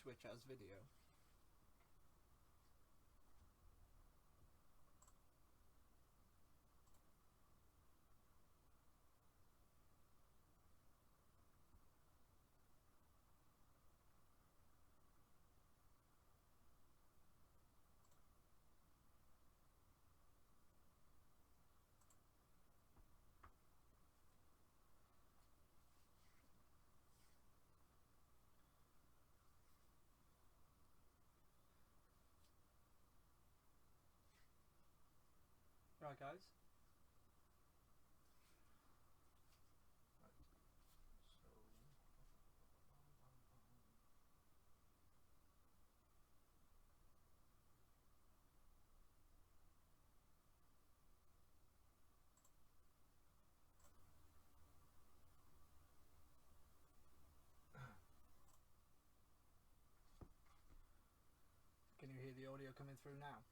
Twitch as video. Right, guys. Can you hear the audio coming through now?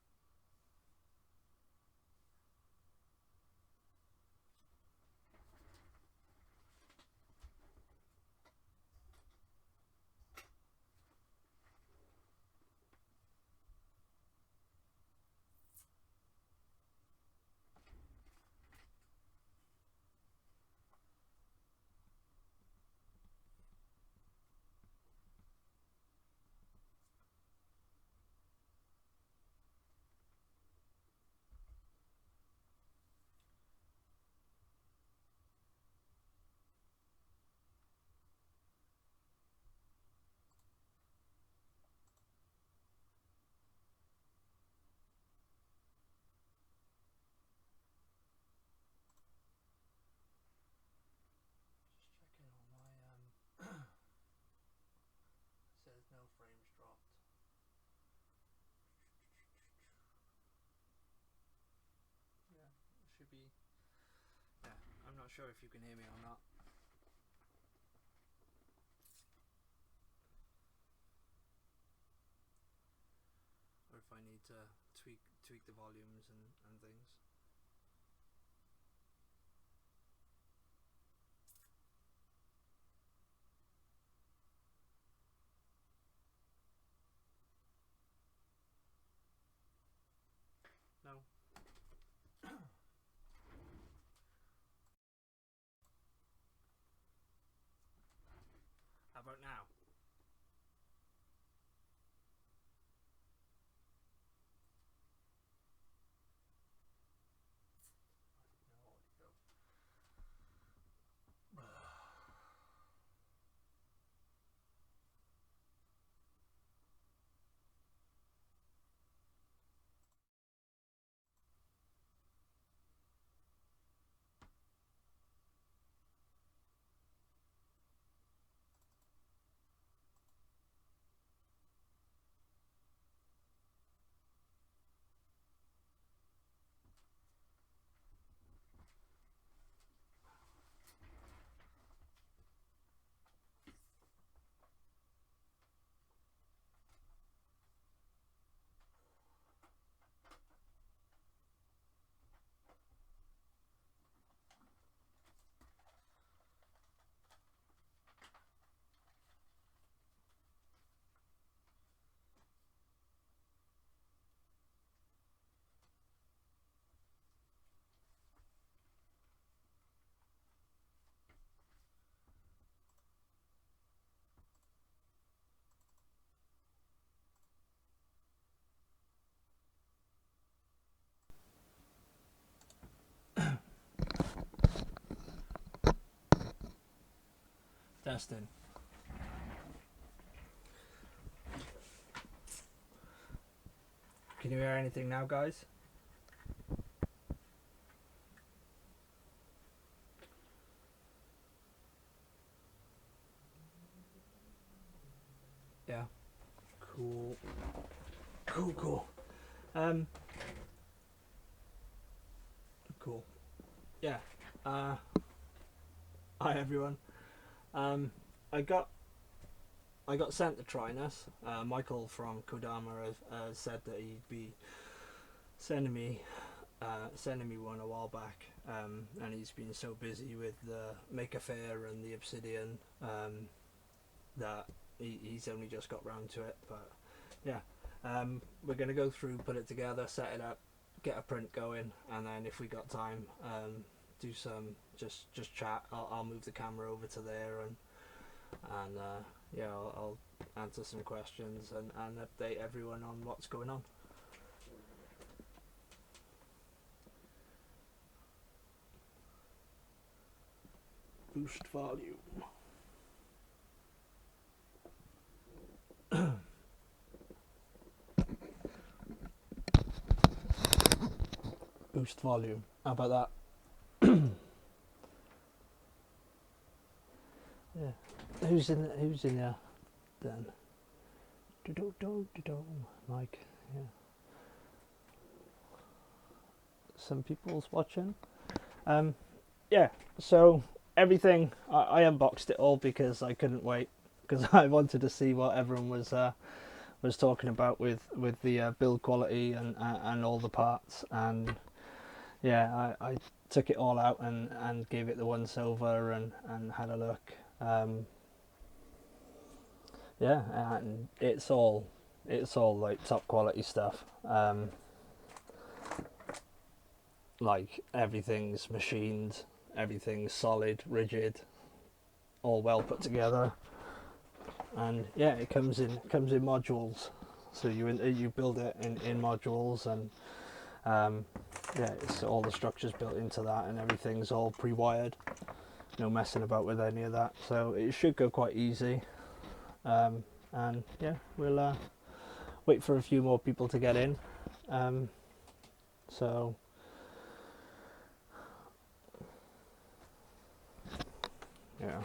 Says no frames dropped. Yeah, it should be. Yeah, I'm not sure if you can hear me or not. Or if I need to tweak the volumes and things. No. How about now? Testing. Can you hear anything now, guys? Yeah. Cool. Cool. Cool. Yeah. Hi everyone. I got sent the Trinus. Michael from Kodama said that he'd be sending me one a while back, and he's been so busy with the Maker Faire and the Obsidian that he's only just got round to it. But yeah, we're going to go through, put it together, set it up, get a print going, and then if we got time, do some just chat. I'll move the camera over to there, and yeah, I'll answer some questions and update everyone on what's going on. Boost volume. Boost volume. How about that? Yeah. Who's in there then? Mike. Yeah. Some people's watching. Yeah. So everything I unboxed it all because I couldn't wait, because I wanted to see what everyone was talking about with the build quality and all the parts, and yeah, I took it all out and gave it the once over and had a look. Yeah, and it's all like top quality stuff. Like everything's machined, everything's solid, rigid, all well put together, and yeah, it comes in modules. So you build it in modules, and yeah, it's all the structures built into that, and everything's all pre-wired. No messing about with any of that, so it should go quite easy. And yeah, we'll wait for a few more people to get in. So yeah.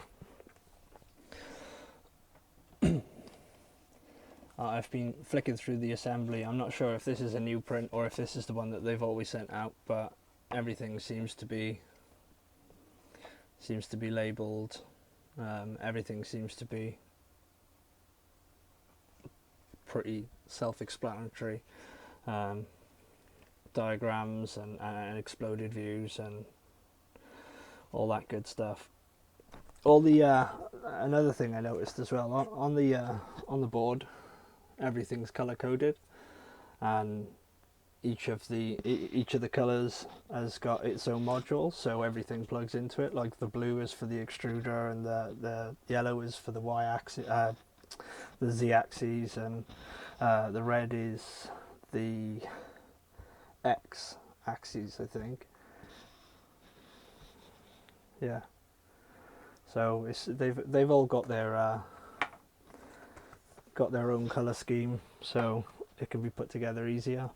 I've been flicking through the assembly. I'm not sure if this is a new print or if this is the one that they've always sent out, but everything seems to be labelled. Everything seems to be pretty self-explanatory. Diagrams and exploded views and all that good stuff. All the another thing I noticed as well on the board, everything's color coded, and each of the colors has got its own module, so everything plugs into it. Like the blue is for the extruder, and the yellow is for the y-axis, the z-axis, and the red is the x-axis, I think. Yeah. So they've all got their own color scheme, so it can be put together easier.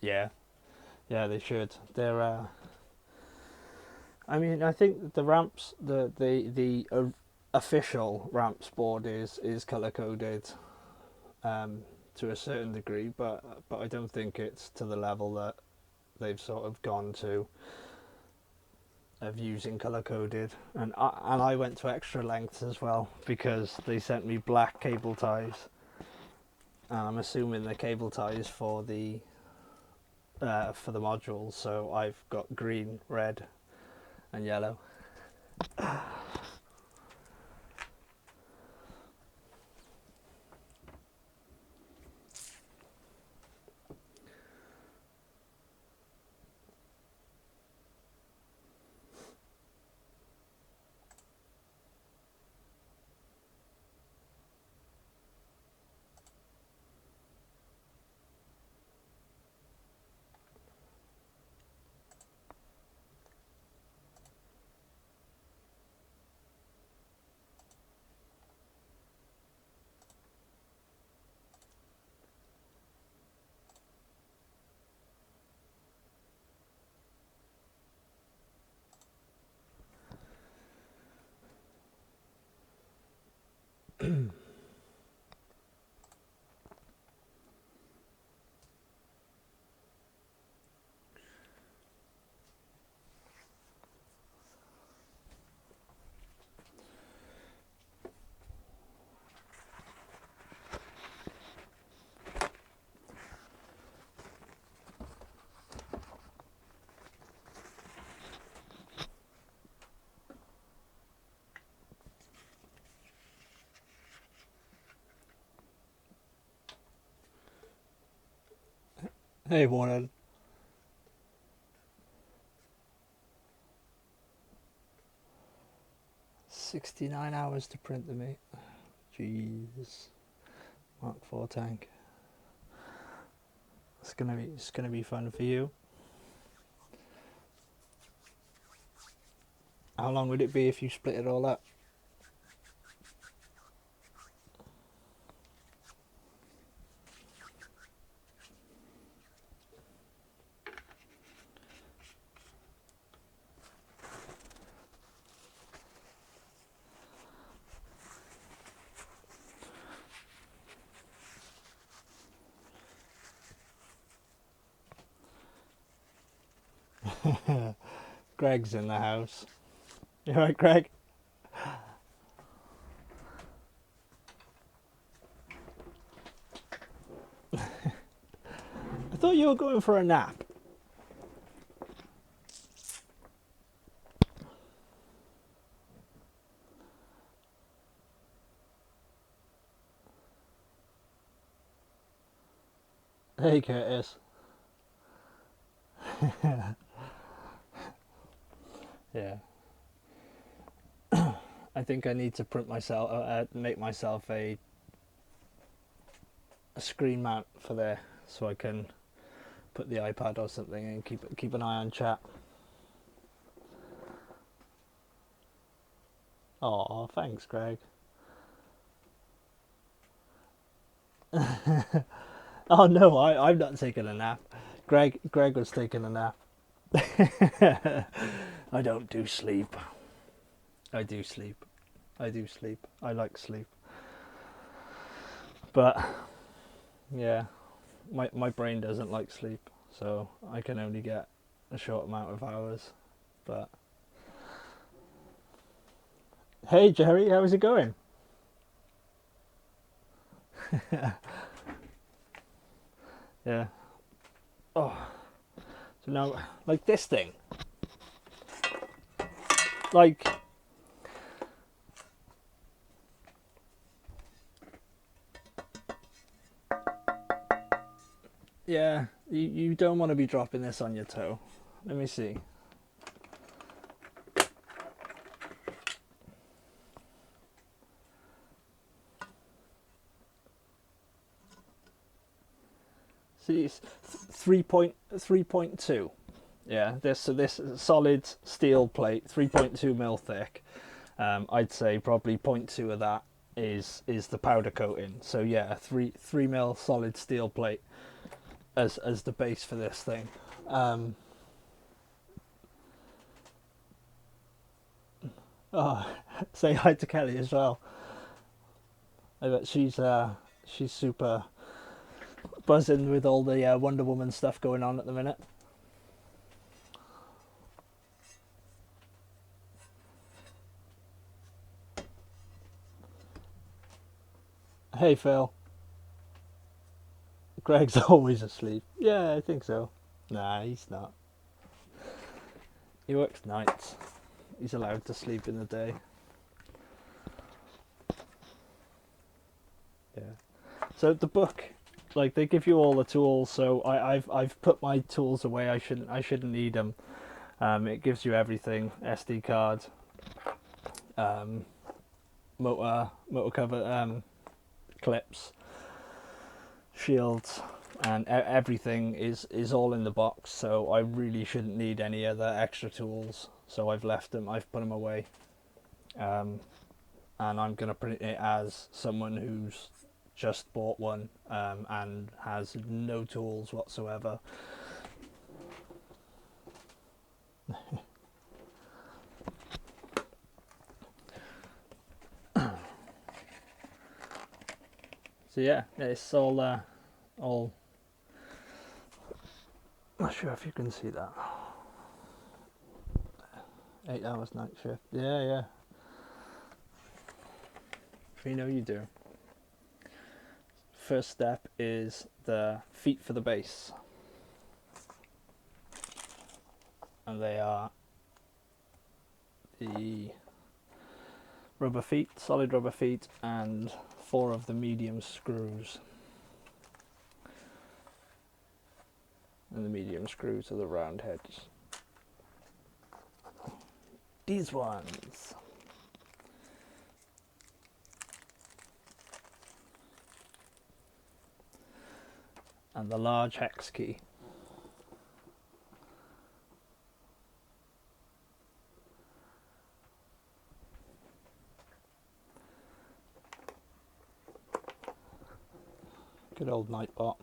Yeah, they should. They're. I mean, I think the ramps, the official ramps board is color coded, to a certain degree, but I don't think it's to the level that they've sort of gone to of using color coded. And I went to extra lengths as well, because they sent me black cable ties, and I'm assuming the cable ties for the modules, so I've got green, red and yellow. Hey, Warren. $69 hours to print the mate. Jeez. Mark 4 tank. It's gonna be fun for you. How long would it be if you split it all up? Greg's in the house. You alright, Greg? I thought you were going for a nap. Hey, Curtis. Yeah. I think I need to print myself, make myself a screen mount for there, so I can put the iPad or something and keep an eye on chat. Oh, thanks, Greg. Oh no, I'm not taking a nap. Greg was taking a nap. I don't do sleep. I do sleep. I do sleep. I like sleep. But yeah, my brain doesn't like sleep, so I can only get a short amount of hours. But hey, Jerry, how's it going? Yeah. Oh, so now like this thing, like. Yeah, you don't want to be dropping this on your toe. Let me see. See, it's 3.2. Yeah, this solid steel plate, 3.2 mil thick. I'd say probably 0.2 of that is the powder coating. So yeah, 3 mil solid steel plate as the base for this thing. Oh, say hi to Kelly as well. I bet she's super buzzing with all the Wonder Woman stuff going on at the minute. Hey Phil. Greg's always asleep. Yeah, I think so. Nah, he's not. He works nights. He's allowed to sleep in the day. Yeah. So the book, like they give you all the tools. So I've put my tools away. I shouldn't need them. It gives you everything: SD card, motor cover, clips, shields, and everything is all in the box. So I really shouldn't need any other extra tools. So I've left them. I've put them away. And I'm gonna print it as someone who's just bought one and has no tools whatsoever. So yeah, it's all not sure if you can see that. 8 hours night shift. Yeah. We know you do. First step is the feet for the base. And they are the rubber feet, solid rubber feet, and 4 of the medium screws. And the medium screws are the round heads. These ones. And the large hex key. Good old Nightbot.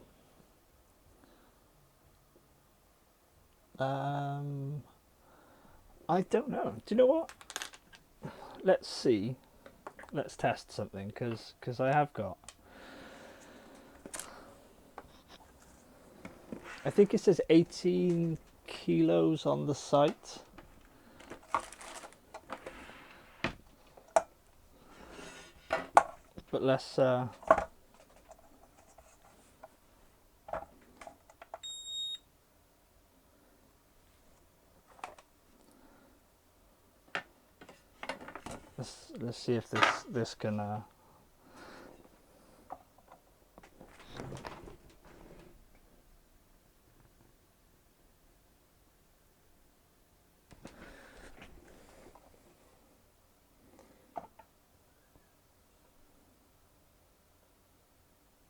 I don't know. Do you know what? Let's see. Let's test something because I have got. I think it says 18 kilos on the site. But let's see if this can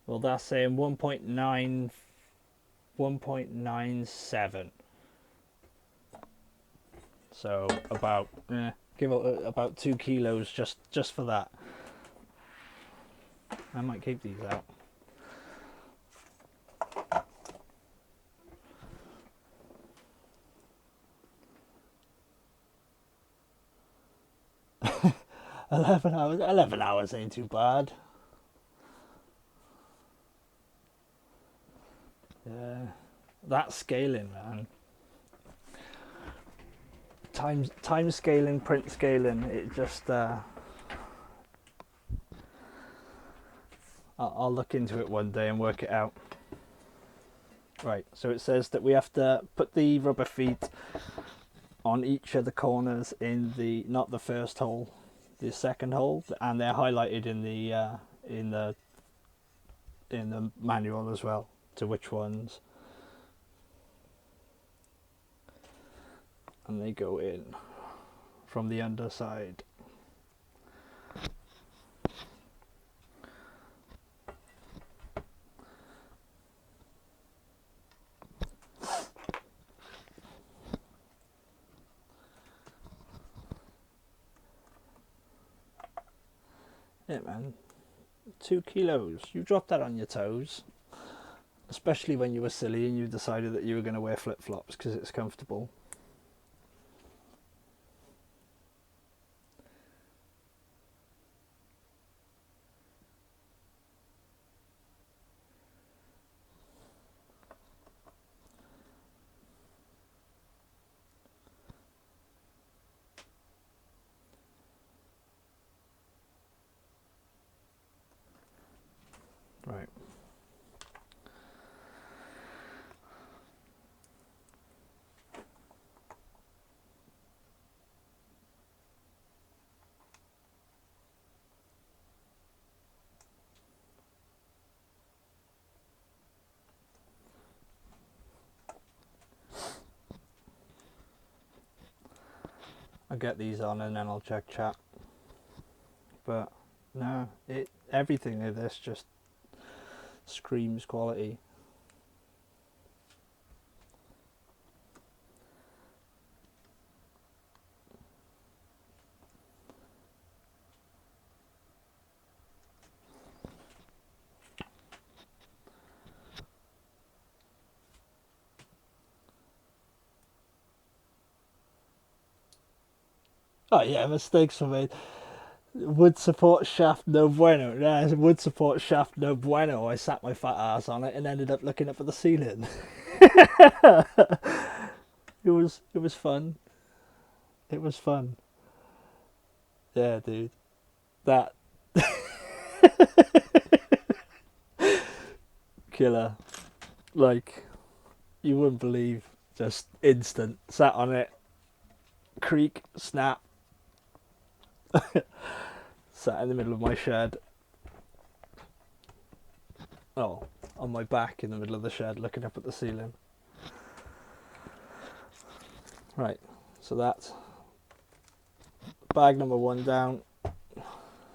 well, that's saying 1.97. So about give it about 2 kilos just for that. I might keep these out. Eleven hours ain't too bad. Yeah, that scaling, man. Time scaling, print scaling. It just. I'll look into it one day and work it out. Right. So it says that we have to put the rubber feet on each of the corners in the not the first hole, the second hole, and they're highlighted in the manual as well to which ones. And they go in from the underside. Yeah, man. 2 kilos. You dropped that on your toes. Especially when you were silly and you decided that you were going to wear flip-flops because it's comfortable. Right. I'll get these on and then I'll check chat. But no, everything of this just screams quality. Oh yeah, mistakes were made. Wood support shaft no bueno. Yeah, wood support shaft no bueno. I sat my fat ass on it and ended up looking up at the ceiling. It was fun. It was fun. Yeah, dude. That killer. Like, you wouldn't believe. Just instant. Sat on it. Creak, snap. Sat in the middle of my shed. Oh, on my back in the middle of the shed looking up at the ceiling. Right, so that's bag number 1 down.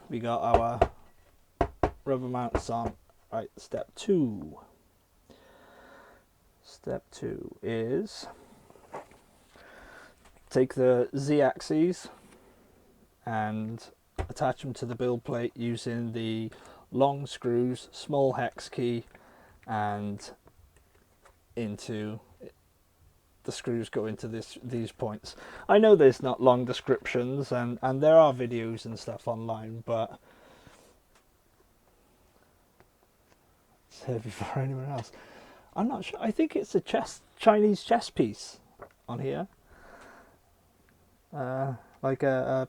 We got our rubber mounts on. Right, step 2. Step 2 is take the Z-axes and attach them to the build plate using the long screws, small hex key, and into the screws go into these points. I know there's not long descriptions and there are videos and stuff online, but it's heavy for anyone else. I'm not sure. I think it's a Chinese chess piece on here. Like a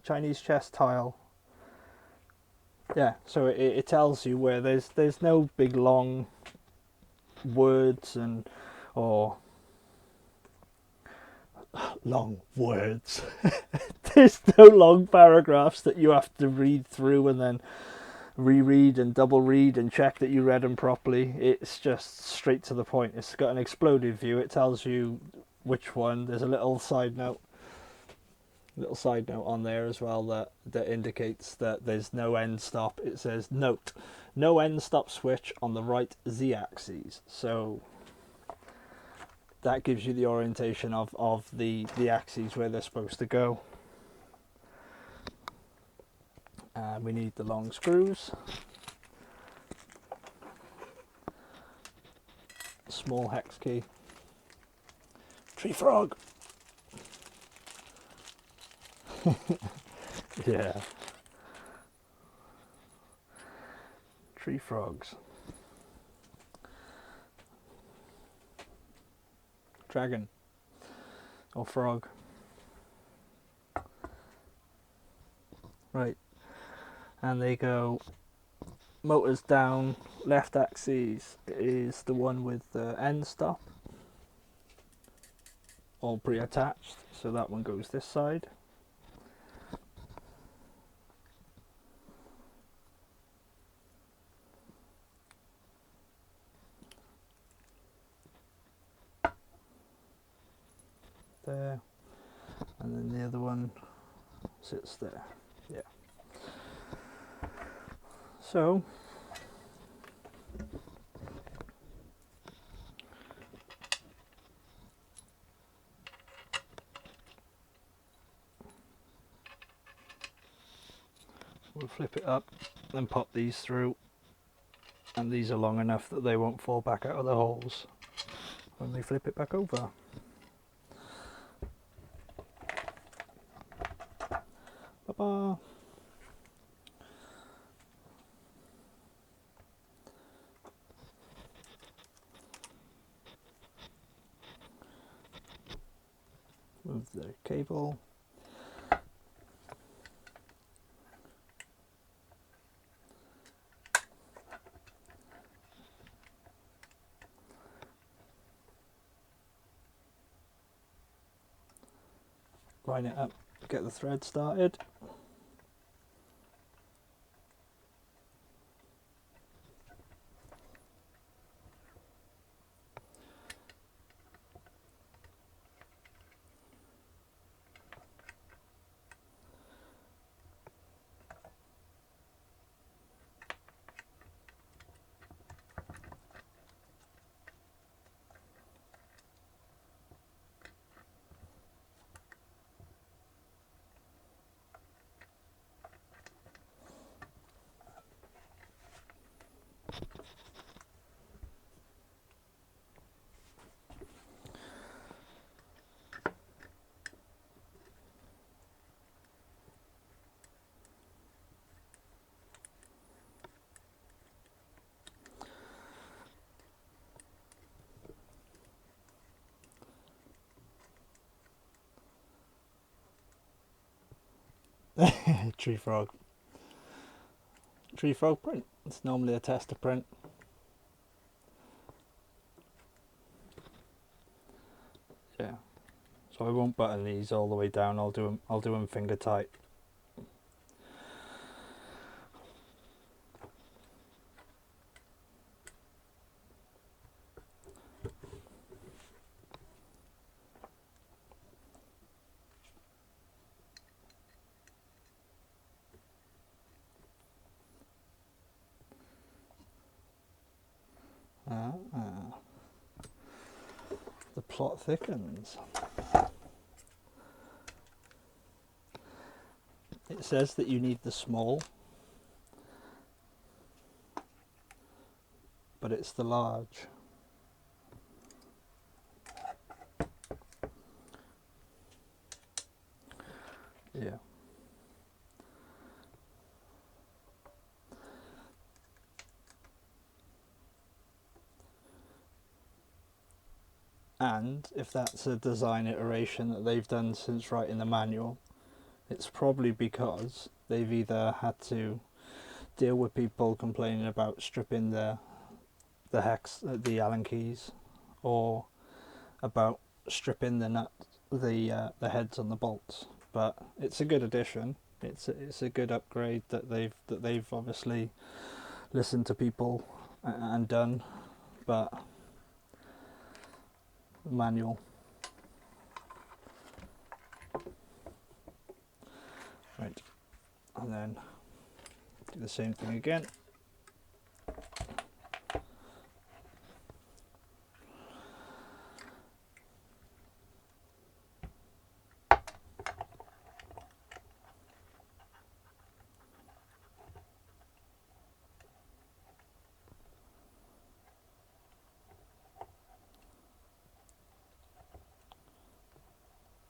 Chinese chess tile. Yeah, so it tells you where there's no big long words or long words. There's no long paragraphs that you have to read through and then reread and double read and check that you read them properly. It's just straight to the point. It's got an exploded view. It tells you which one. There's a little side note on there as well that indicates that there's no end stop. It says note, no end stop switch on the right Z-axis. So that gives you the orientation of the axes where they're supposed to go. And we need the long screws, small hex key, tree frog. Yeah. Tree frogs. Dragon. Or frog. Right. And they go motors down. Left axis is the one with the end stop. All pre-attached. So that one goes this side. There, and then the other one sits there. Yeah. So we'll flip it up and pop these through, and these are long enough that they won't fall back out of the holes when we flip it back over. Ba-ba. Move the cable. Line it up, get the thread started. Tree frog. Tree frog print. It's normally a tester print. Yeah. So I won't button these all the way down. I'll do them finger tight. The plot thickens. It says that you need the small, but it's the large. Yeah. And if that's a design iteration that they've done since writing the manual, it's probably because they've either had to deal with people complaining about stripping the Allen keys, or about stripping the heads on the bolts. But it's a good addition. It's a good upgrade that they've obviously listened to people and done. But the manual. Right, and then do the same thing again.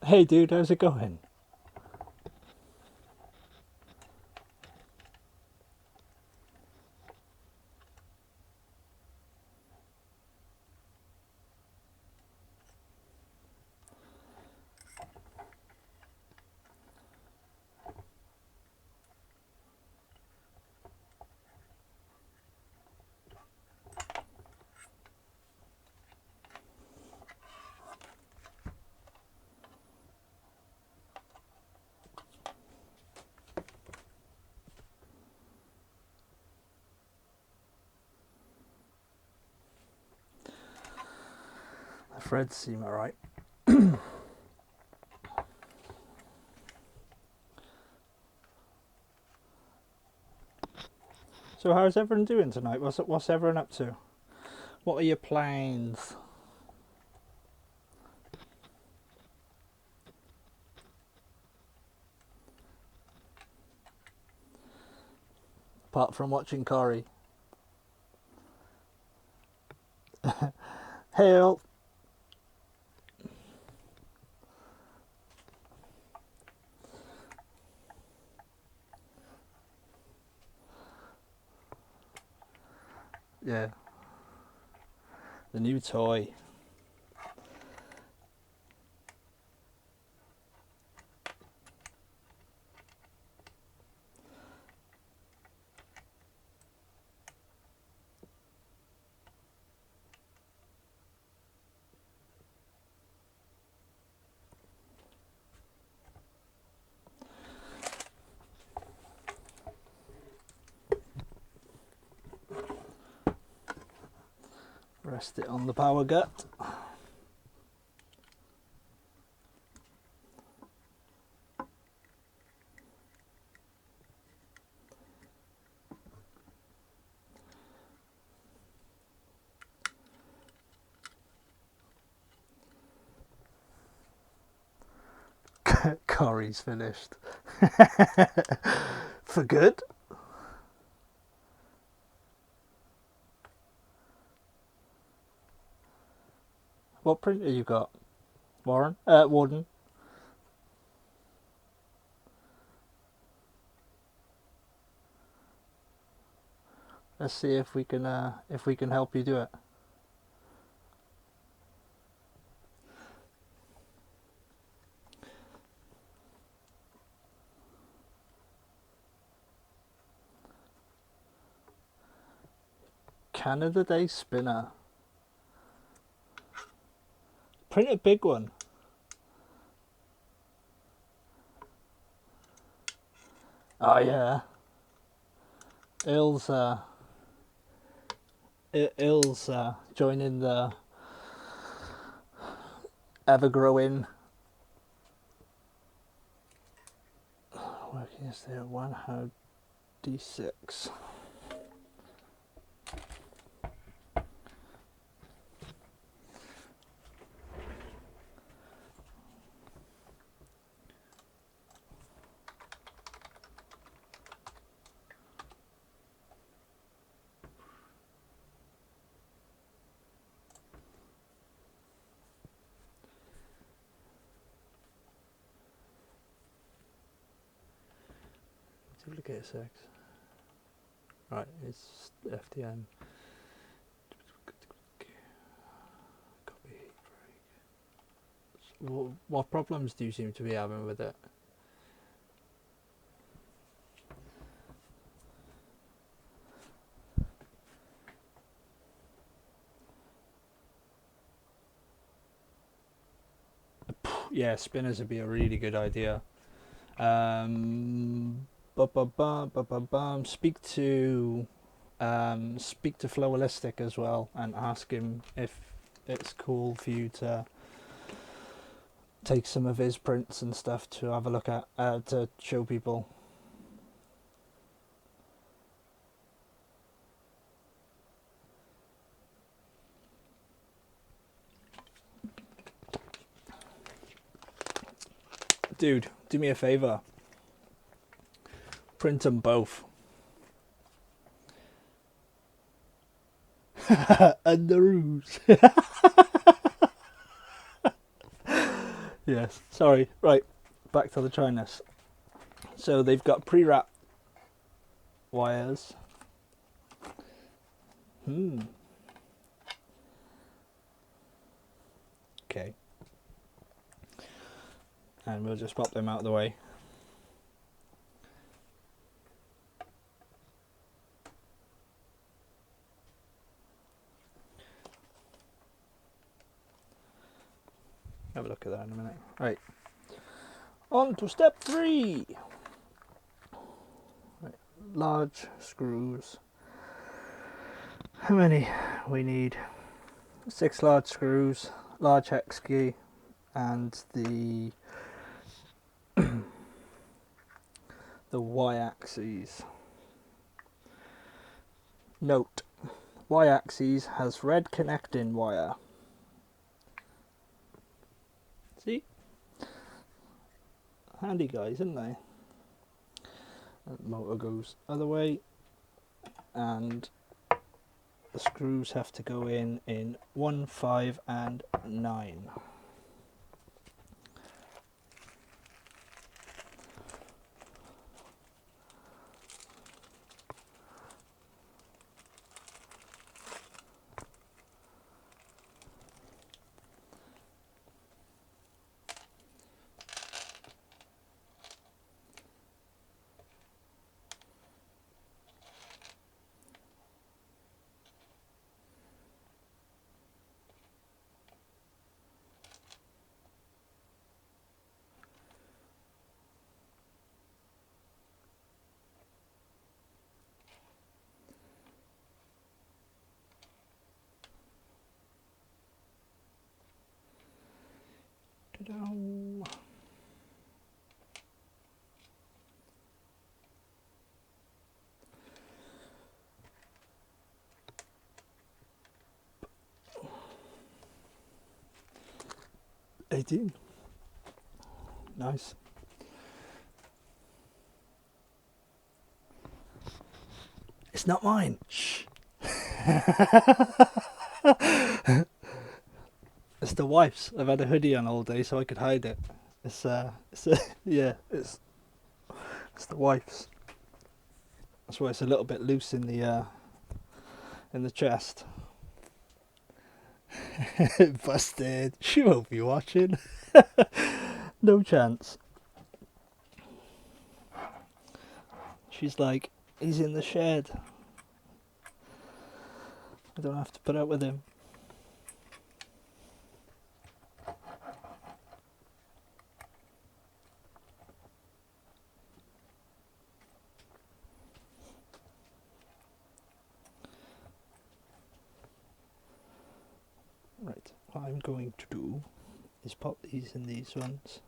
Hey dude, how's it going? The threads seem alright. So how's everyone doing tonight? What's everyone up to? What are your plans? Apart from watching Corey. Hail! Yeah. The new toy. Rest it on the power gut. Corey's finished. For good? What printer you got? Warren? Warden. Let's see if we can help you do it. Canada Day spinner. Print a big one. Oh yeah. Il's joining the ever-growing working is there one how D6. Duplicate 6. Right, it's FDM. Copy heat break. What problems do you seem to be having with it? Yeah, spinners would be a really good idea. Speak to Flowalistic as well and ask him if it's cool for you to take some of his prints and stuff to have a look at, to show people. Dude, do me a favor. Print them both. And the ruse. Yes, sorry. Right, back to the Trinus. So they've got pre-wrap wires. Okay. And we'll just pop them out of the way. Have a look at that in a minute. Right. On to step 3. Right. Large screws. How many? We need 6 large screws, large hex key, and the the y-axis. Note, y-axis has red connecting wire. See? Handy guys, isn't they? And the motor goes other way, and the screws have to go in 1, 5 and 9. Ta-da. 18. Nice. It's not mine. Shh. It's the wife's. I've had a hoodie on all day so I could hide it. Yeah, it's the wife's. That's why it's a little bit loose in the chest. Busted. She won't be watching. No chance. She's like, he's in the shed. I don't have to put up with him. Right, what I'm going to do is pop these in these ones.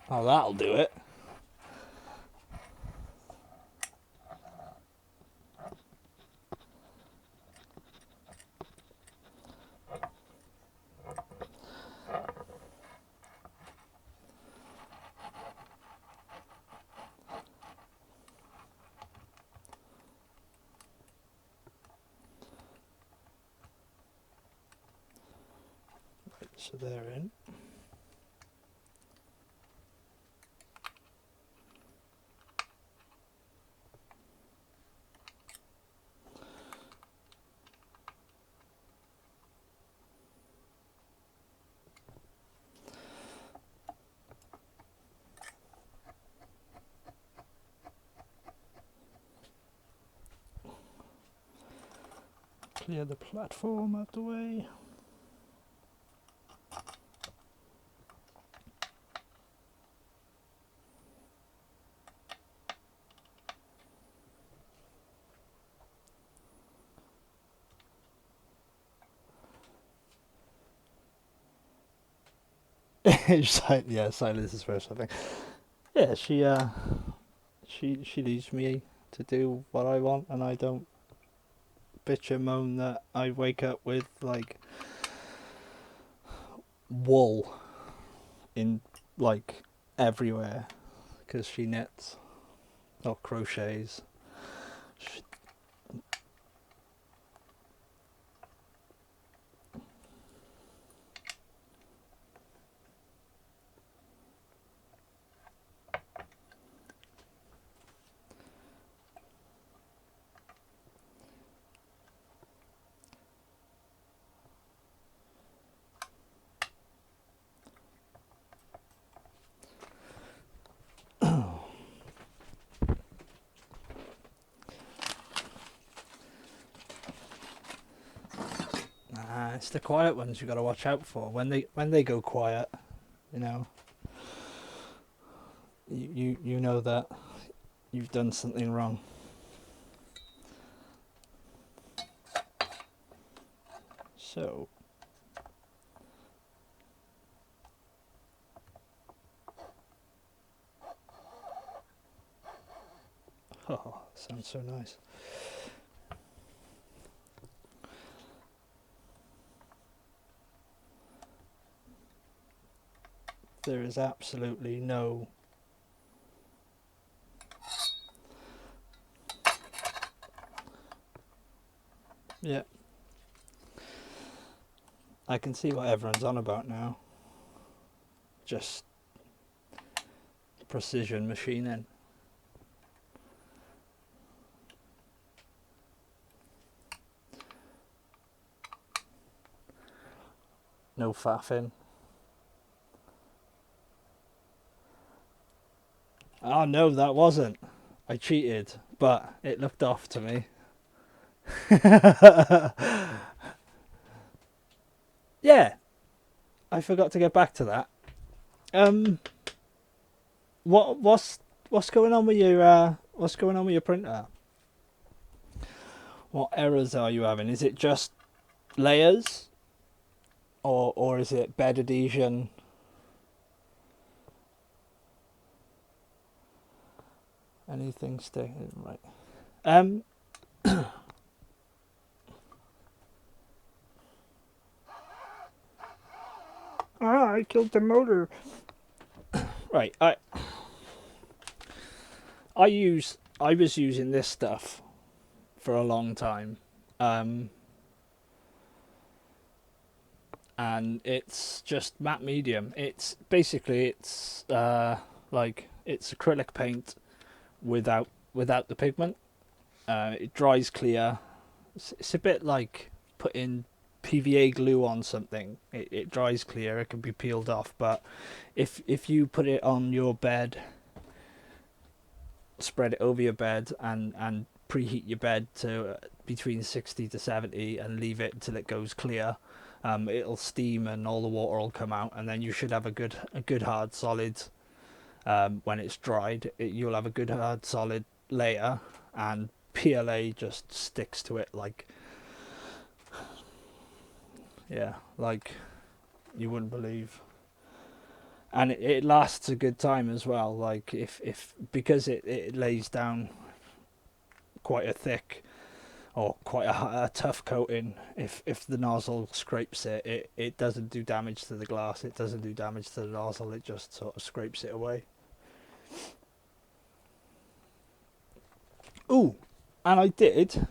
Oh, that'll do it. So they're in. Clear the platform out the way. Yeah, silence is first, I think. Yeah, she leaves me to do what I want, and I don't bitch and moan that I wake up with like wool in like everywhere because she knits or crochets. She, it's the quiet ones you got to watch out for. When they go quiet, you know, you know that you've done something wrong. So oh, sounds so nice. There is absolutely no yeah. I can see what everyone's on about now. Just precision machining. No faffing. Oh no, that wasn't. I cheated, but it looked off to me. Yeah, I forgot to get back to that. What's going on with your printer? What errors are you having? Is it just layers, or is it bed adhesion? Anything sticking right? I killed the motor. Right, I was using this stuff for a long time, and it's just matte medium. It's basically like it's acrylic paint without the pigment. It dries clear. It's a bit like putting PVA glue on something. It dries clear. It can be peeled off, but if you put it on your bed, spread it over your bed, and preheat your bed to between 60 to 70 and leave it until it goes clear, it'll steam and all the water will come out, and then you should have a good hard solid. When it's dried, you'll have a good hard solid layer, and PLA just sticks to it like you wouldn't believe. And it lasts a good time as well. Like if because it lays down quite a thick or quite a tough coating, if the nozzle scrapes it doesn't do damage to the glass, it doesn't do damage to the nozzle, it just sort of scrapes it away. Ooh, and I did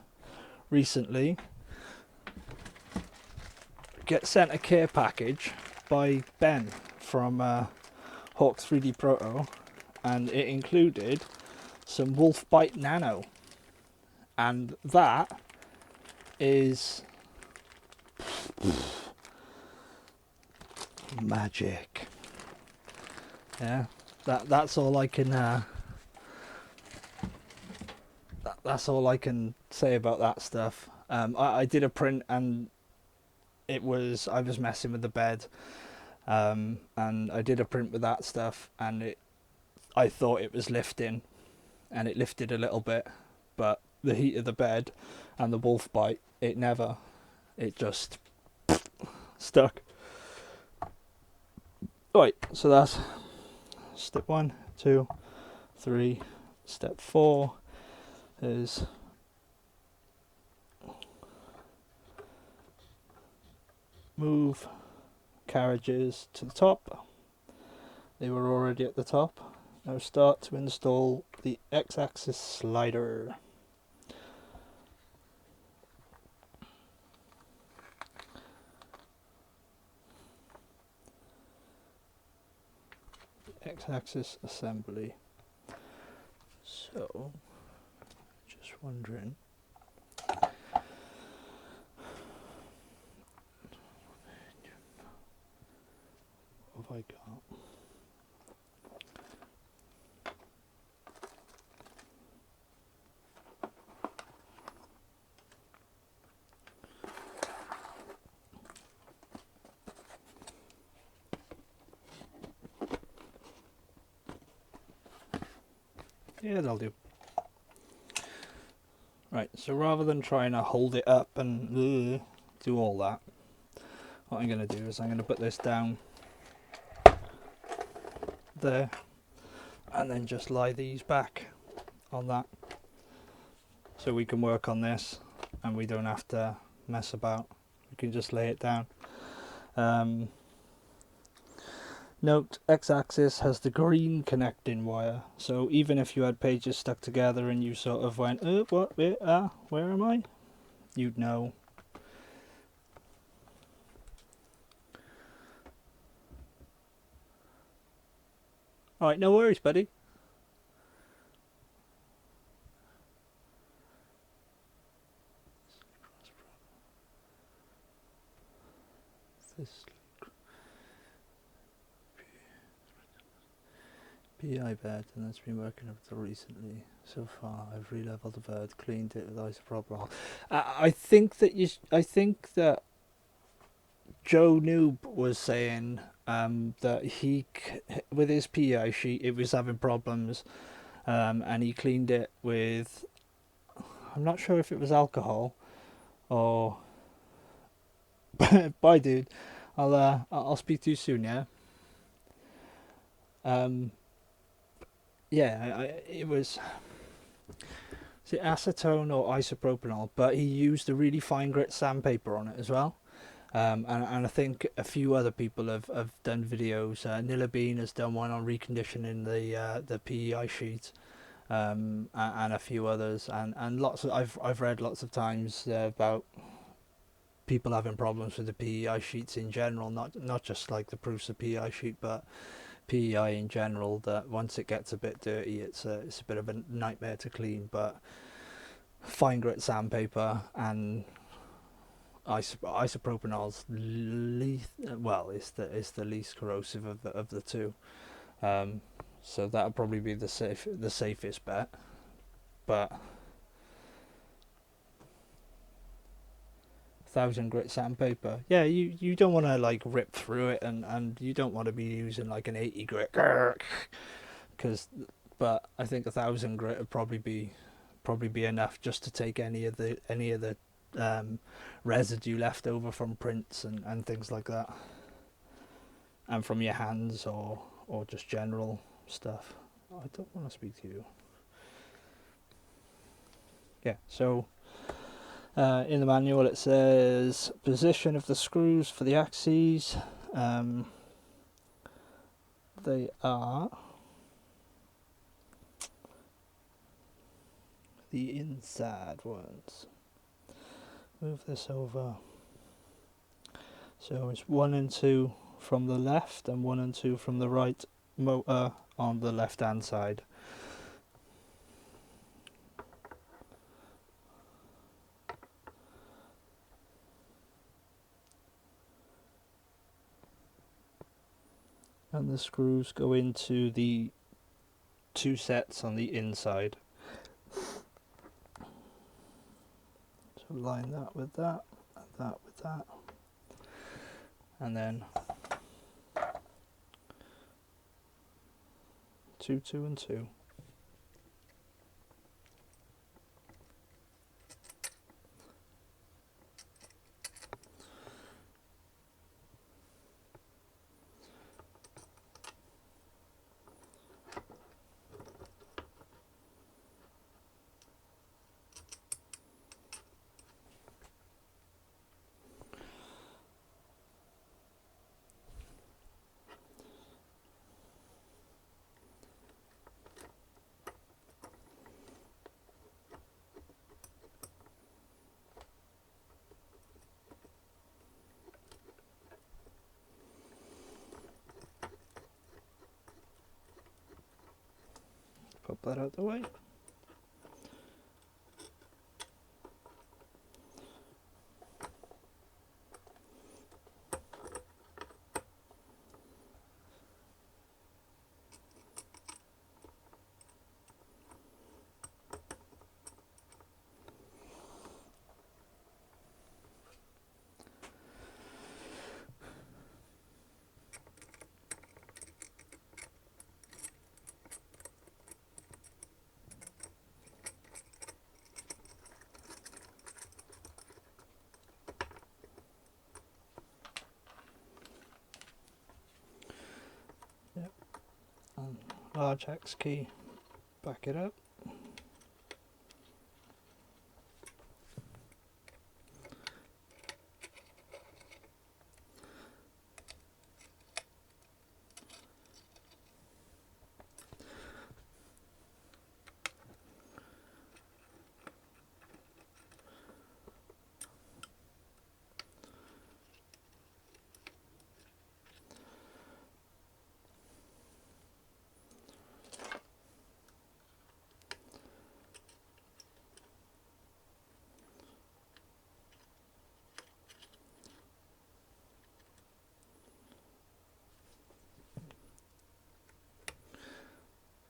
recently get sent a care package by Ben from Hawk 3D Proto, and it included some Wolf Bite Nano, and that is magic. Yeah, that's all I can that's all I can say about that stuff. I did a print, and I was messing with the bed, and I did a print with that stuff, and I thought it was lifting, and it lifted a little bit, but the heat of the bed and the wolf bite, it just stuck. Right, so that's step 1, 2, 3. Step 4 is move carriages to the top. They were already at the top. Now start to install the X-axis slider. X-axis assembly. So, just wondering. What have I got? Yeah, that'll do. Right, so rather than trying to hold it up and do all that, what I'm going to do is I'm going to put this down there, and then just lie these back on that, so we can work on this and we don't have to mess about. We can just lay it down. Note, X-axis has the green connecting wire, so even if you had pages stuck together and you sort of went, what, where am I? You'd know. Alright, no worries, buddy. This PI bed, and that's been working up until recently. So far, I've re-leveled the bed, cleaned it with isopropyl. I think that Joe Noob was saying that he, with his PI sheet, it was having problems, and he cleaned it with, I'm not sure if it was alcohol or. Bye, dude. I'll speak to you soon. Yeah. Yeah, it was acetone or isopropanol, but he used a really fine grit sandpaper on it as well. And I think a few other people have done videos. Nilla Bean has done one on reconditioning the PEI sheet, and a few others, and lots of I've read lots of times about people having problems with the PEI sheets in general, not just like the Prusa PEI sheet, but PEI in general, that once it gets a bit dirty, it's a bit of a nightmare to clean. But fine grit sandpaper and isopropanol's it's the least corrosive of the two. So that'll probably be the safest bet. But 1000 grit sandpaper, yeah, you don't want to like rip through it, and you don't want to be using like an 80 grit, but I think 1000 grit would probably be enough just to take any of the residue left over from prints and things like that, and from your hands or just general stuff. I don't want to speak to you. Yeah, so in the manual it says position of the screws for the axes. They are the inside ones. Move this over. So it's 1 and 2 from the left and 1 and 2 from the right motor on the left hand side. And the screws go into the 2 sets on the inside. So line that with that, and that with that, and then 2, 2 and 2. Put that out the way. Large hex key, back it up.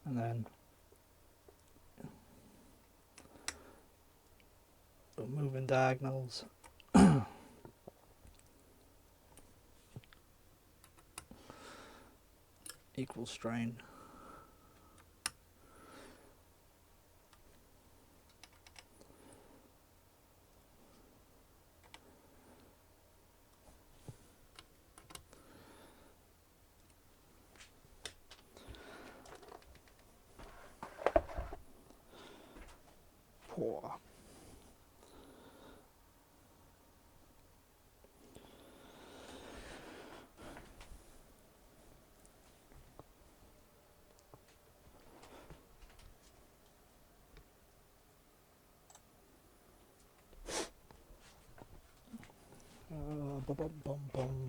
And then we're moving diagonals. Equal strain. Poor. Bum, bum, bum, bum.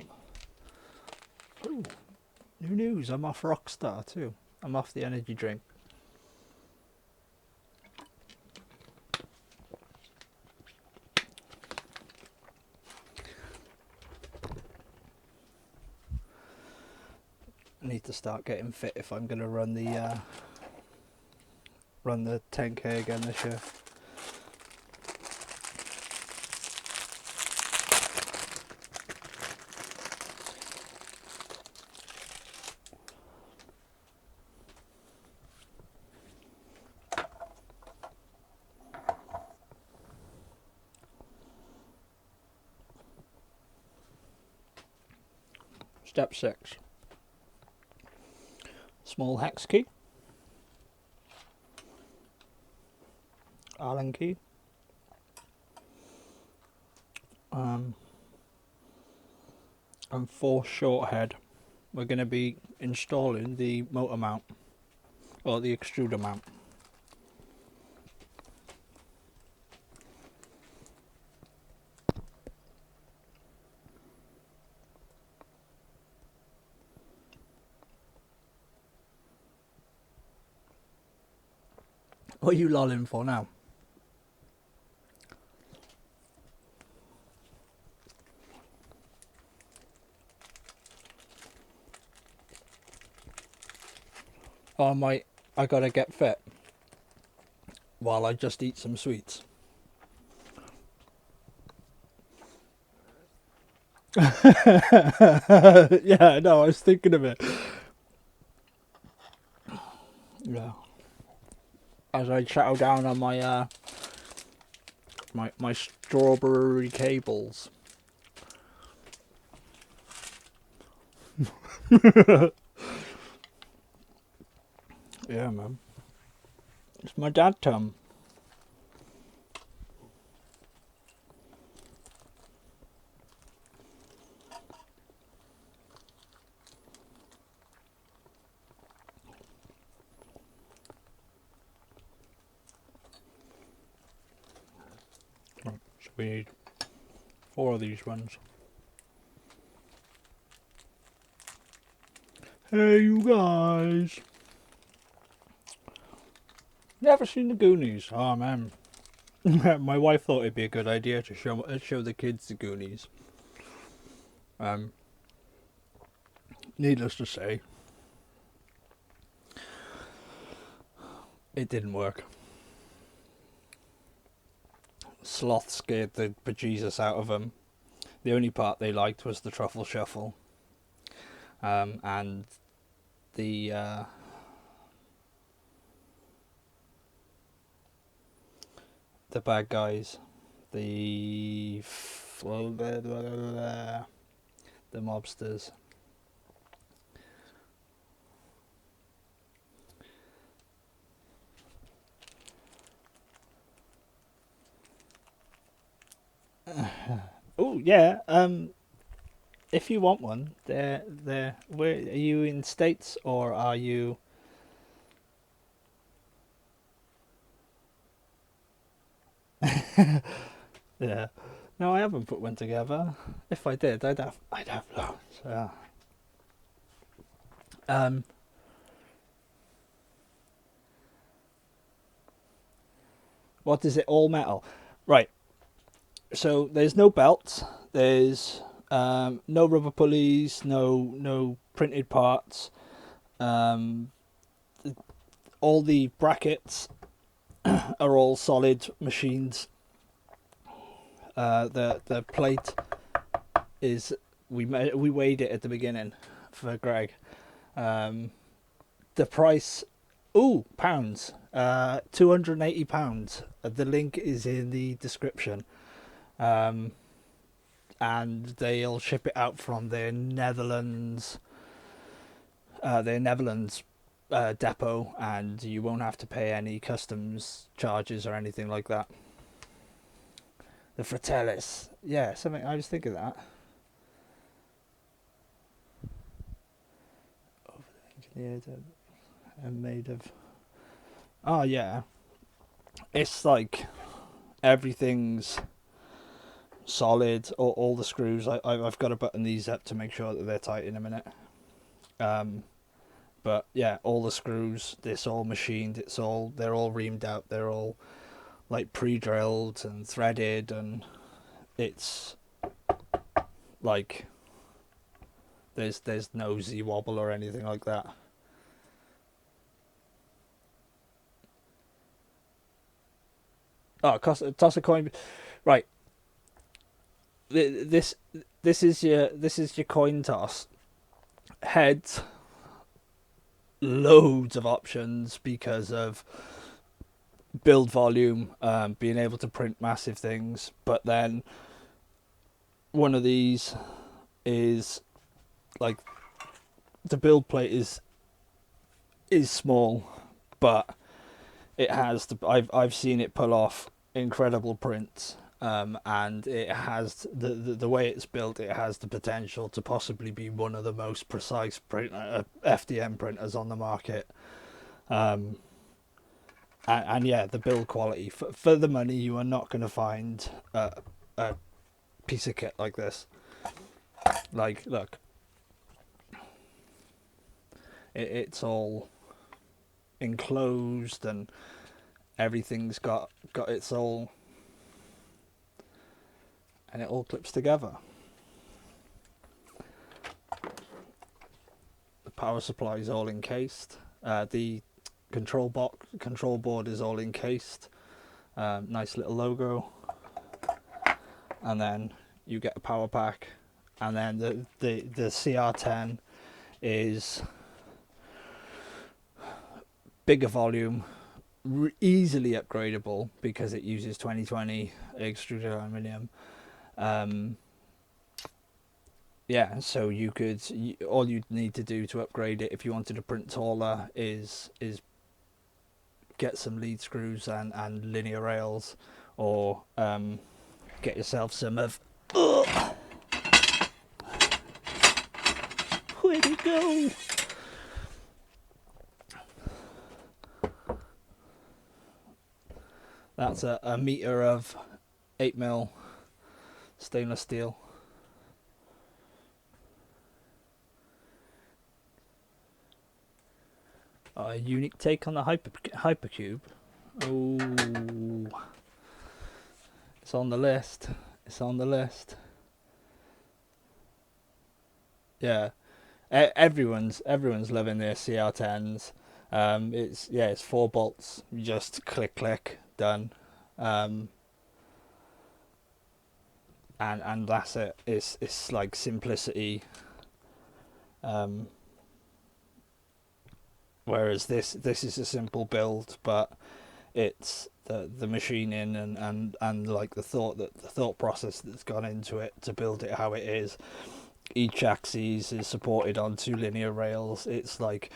Ooh, new news, I'm off Rockstar too. I'm off the energy drink. I need to start getting fit if I'm going to run the 10k again this year. Step 6. Small hex key. Allen key. And 4 short head. We're going to be installing the motor mount, or the extruder mount. What are you lolling for now? Oh, I gotta get fit while I just eat some sweets. Yeah, no, I was thinking of it. Yeah. As I chow down on my my strawberry cables. Yeah, man. It's my dad tum. Right, so we need 4 of these ones. Hey, you guys. Never seen the Goonies? Oh, man. My wife thought it'd be a good idea to show the kids the Goonies. Needless to say, it didn't work. Sloth scared the bejesus out of them. The only part they liked was the truffle shuffle, and the bad guys, the mobsters. Oh yeah. If you want one, where are you in States or are you? Yeah. No, I haven't put one together. If I did, I'd have loads. Yeah. What is it? All metal, right? So there's no belts. There's no rubber pulleys. No printed parts. All the brackets are all solid machines. The plate is we weighed it at the beginning for Greg. The price, pounds, £280. The link is in the description, and they'll ship it out from their Netherlands depot, and you won't have to pay any customs charges or anything like that. The Fratellis, yeah, something I was thinking that. And made of. Oh yeah, it's like everything's solid. All the screws. I've got to button these up to make sure that they're tight in a minute. But yeah, all the screws. It's all machined. They're all reamed out. They're all like pre-drilled and threaded, and it's like there's no Z wobble or anything like that. Oh, toss a coin. Right. This is your coin toss. Heads. Loads of options because of build volume, being able to print massive things. But then one of these is like the build plate is small, but it has I've seen it pull off incredible prints, and it has the way it's built. It has the potential to possibly be one of the most precise FDM printers on the market. And yeah, the build quality for the money, you are not going to find a piece of kit like this. Like, look, it's all enclosed and everything's got its all, and it all clips together. The power supply is all encased. The control board is all encased. Nice little logo. And then you get a power pack, and then the CR10 is bigger volume, easily upgradable because it uses 2020 extruded aluminium. Yeah, so all you'd need to do to upgrade it if you wanted to print taller is get some lead screws and linear rails, or get yourself some of... Where'd it go? That's a meter of 8mm stainless steel. A unique take on the hypercube. Oh, it's on the list. It's on the list. Yeah, everyone's loving their CR10s. It's 4 bolts. You just click, done. And that's it. It's like simplicity. Whereas this is a simple build, but it's the machining and like the thought process that's gone into it to build it how it is. Each axis is supported on 2 linear rails. It's like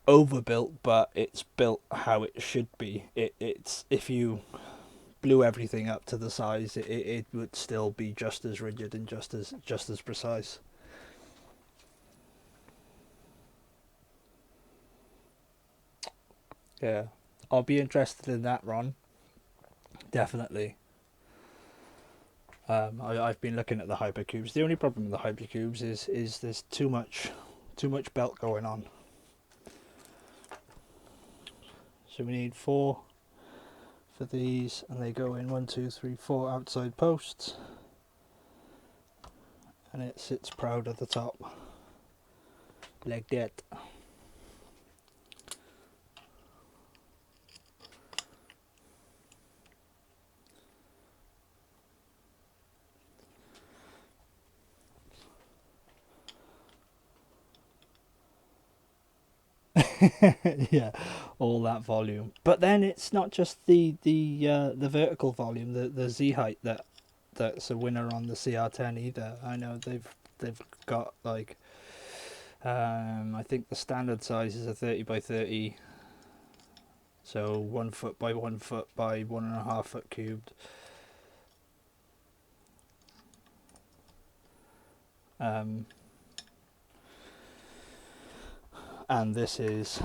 overbuilt, but it's built how it should be. It's if you blew everything up to the size, it would still be just as rigid and just as precise. Yeah, I'll be interested in that, Ron. Definitely. I've been looking at the hypercubes. The only problem with the hypercubes is there's too much belt going on. So we need 4 for these, and they go in 1, 2, 3, 4 outside posts, and it sits proud at the top, like that. Yeah, all that volume. But then it's not just the vertical volume, the Z height that's a winner on the CR10 either. I know they've got like I think the standard size is a 30 by 30, so 1 foot by 1 foot by 1.5 foot cubed. And this is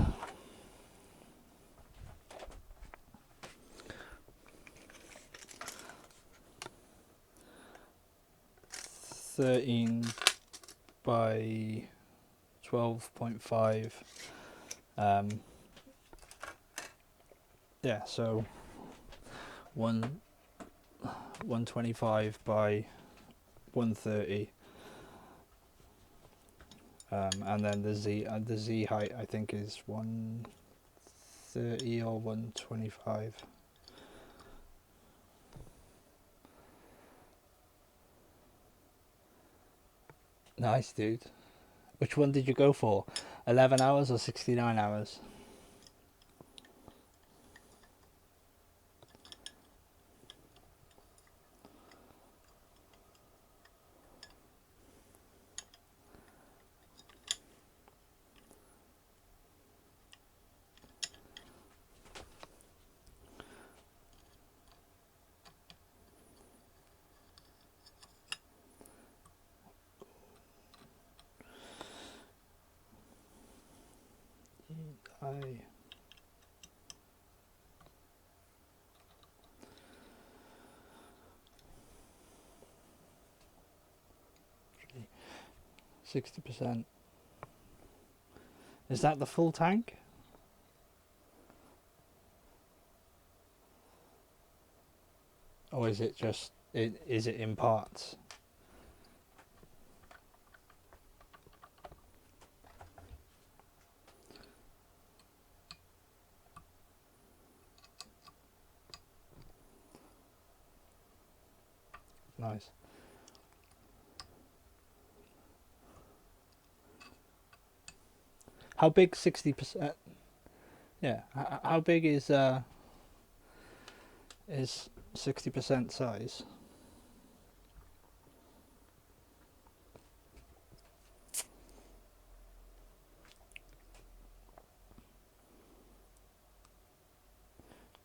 13 by 12.5. Yeah, so 125 by 130. And then the Z height I think is 130 or 125. Nice, dude. Which one did you go for? 11 hours or 69 hours? I 60%. Is that the full tank? or is it just is it in parts? Nice. How big 60%? Yeah. How big is 60% size?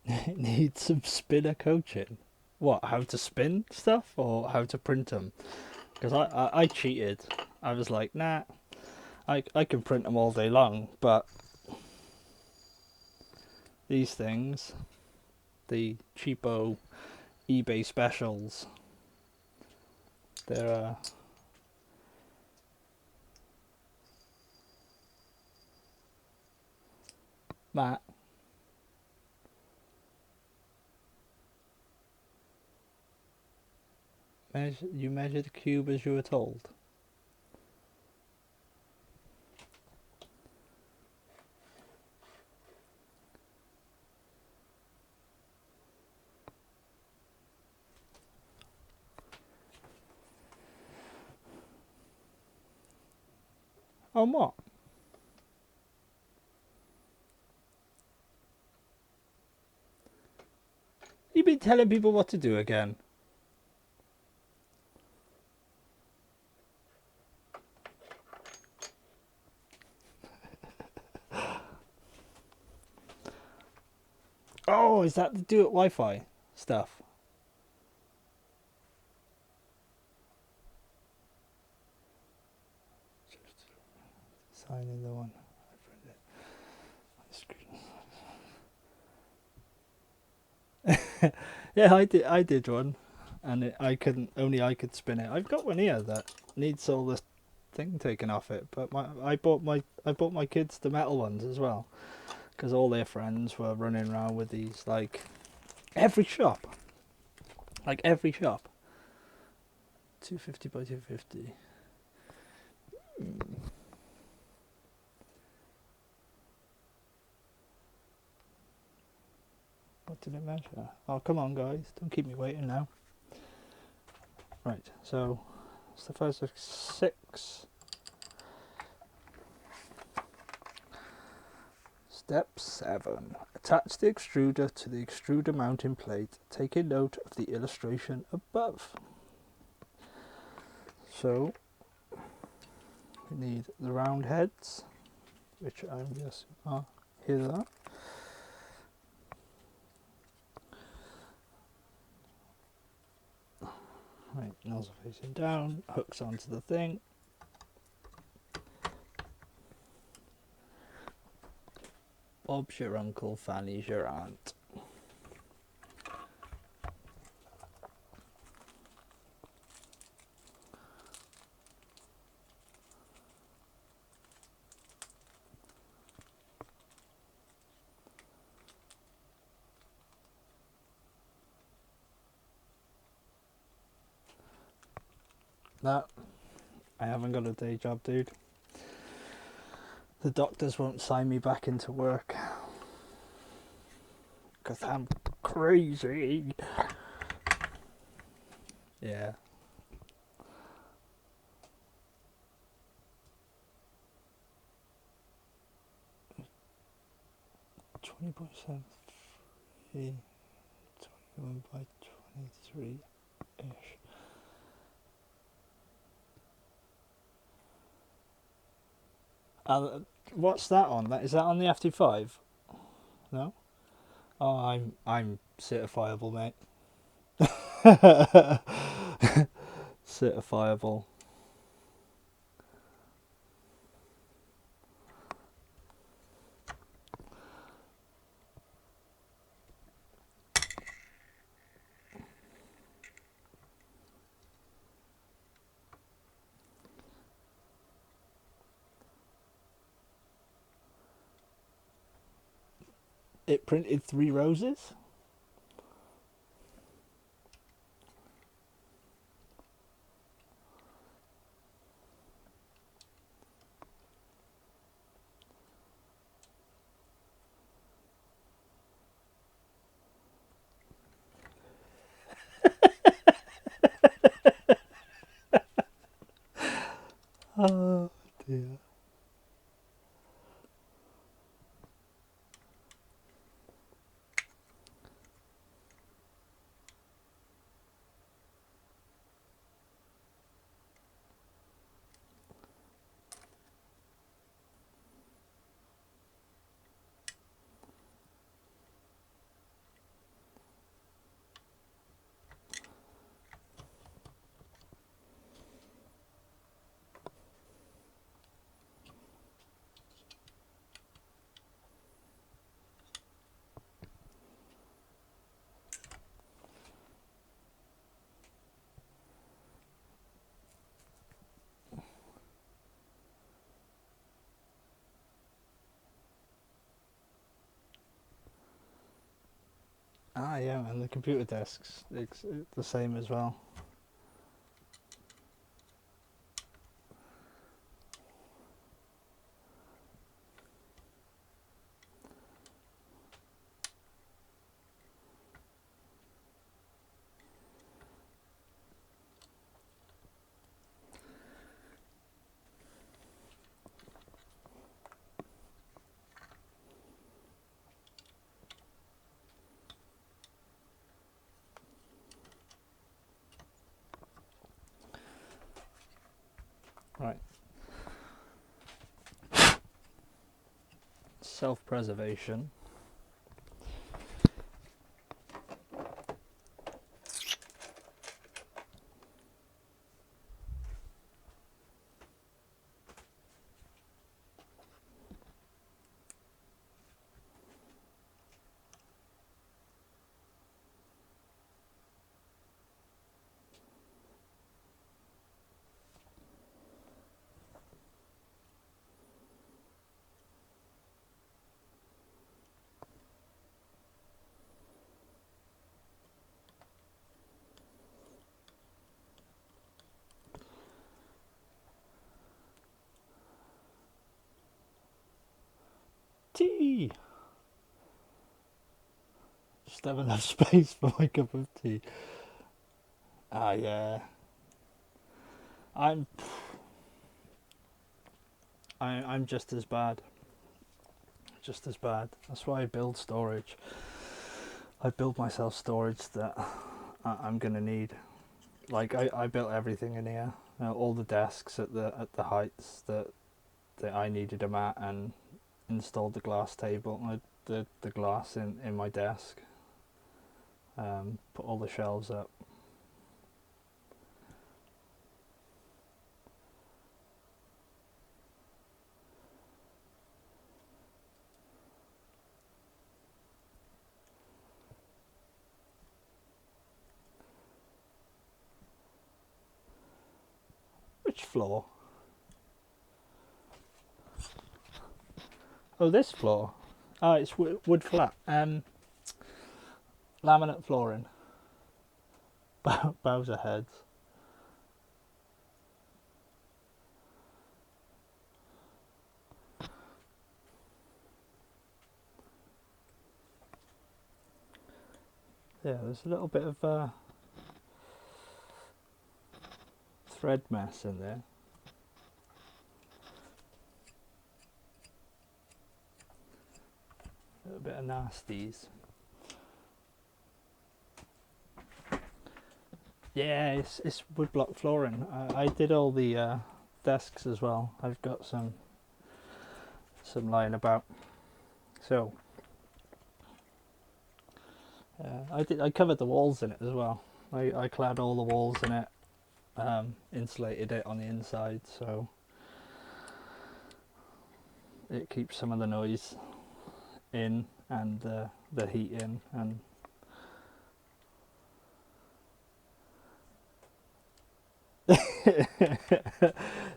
It needs some spinner coaching. What? How to spin stuff or how to print them? Because I cheated. I was like, nah, I can print them all day long, but these things, the cheapo eBay specials, they're Matt. You measure the cube as you were told. On what? You've been telling people what to do again. Oh, is that the do it Wi-Fi stuff? Sign in the one. Yeah, I did one, and I couldn't. Only I could spin it. I've got one here that needs all the thing taken off it, but I bought my kids the metal ones as well, because all their friends were running around with these. Like every shop. 250 by 250. What did it measure? Oh, come on, guys. Don't keep me waiting now. Right, so it's the first of 6. Step 7. Attach the extruder to the extruder mounting plate. Taking note of the illustration above. So, we need the round heads, which I'm guessing are here. Right, nozzle facing down, hooks onto the thing. Bob's your uncle, Fanny's your aunt. That, I haven't got a day job, dude. The doctors won't sign me back into work. Because I'm crazy. Yeah. .7 21 by 23 ish. What's that on? Is that on the FT5? No. Oh, I'm certifiable, mate. Certifiable. It printed 3 roses? Oh dear. Ah, yeah, and the computer desks, it's the same as well. Right. Self-preservation. Tea! Just have enough space for my cup of tea. Ah, yeah. I'm just as bad. Just as bad. That's why I build storage. I build myself storage that I'm gonna need. Like I built everything in here. All the desks at the heights that I needed them at, and installed the glass table, the glass in my desk. Put all the shelves up. Which floor? Oh, this floor. Oh, it's wood flat. Laminate flooring. Bowser heads. Yeah, there's a little bit of thread mess in there. A little bit of nasties. Yeah, it's woodblock flooring. I did all the desks as well. I've got some lying about. So I covered the walls in it as well. I clad all the walls in it, insulated it on the inside, so it keeps some of the noise in and the heat in. And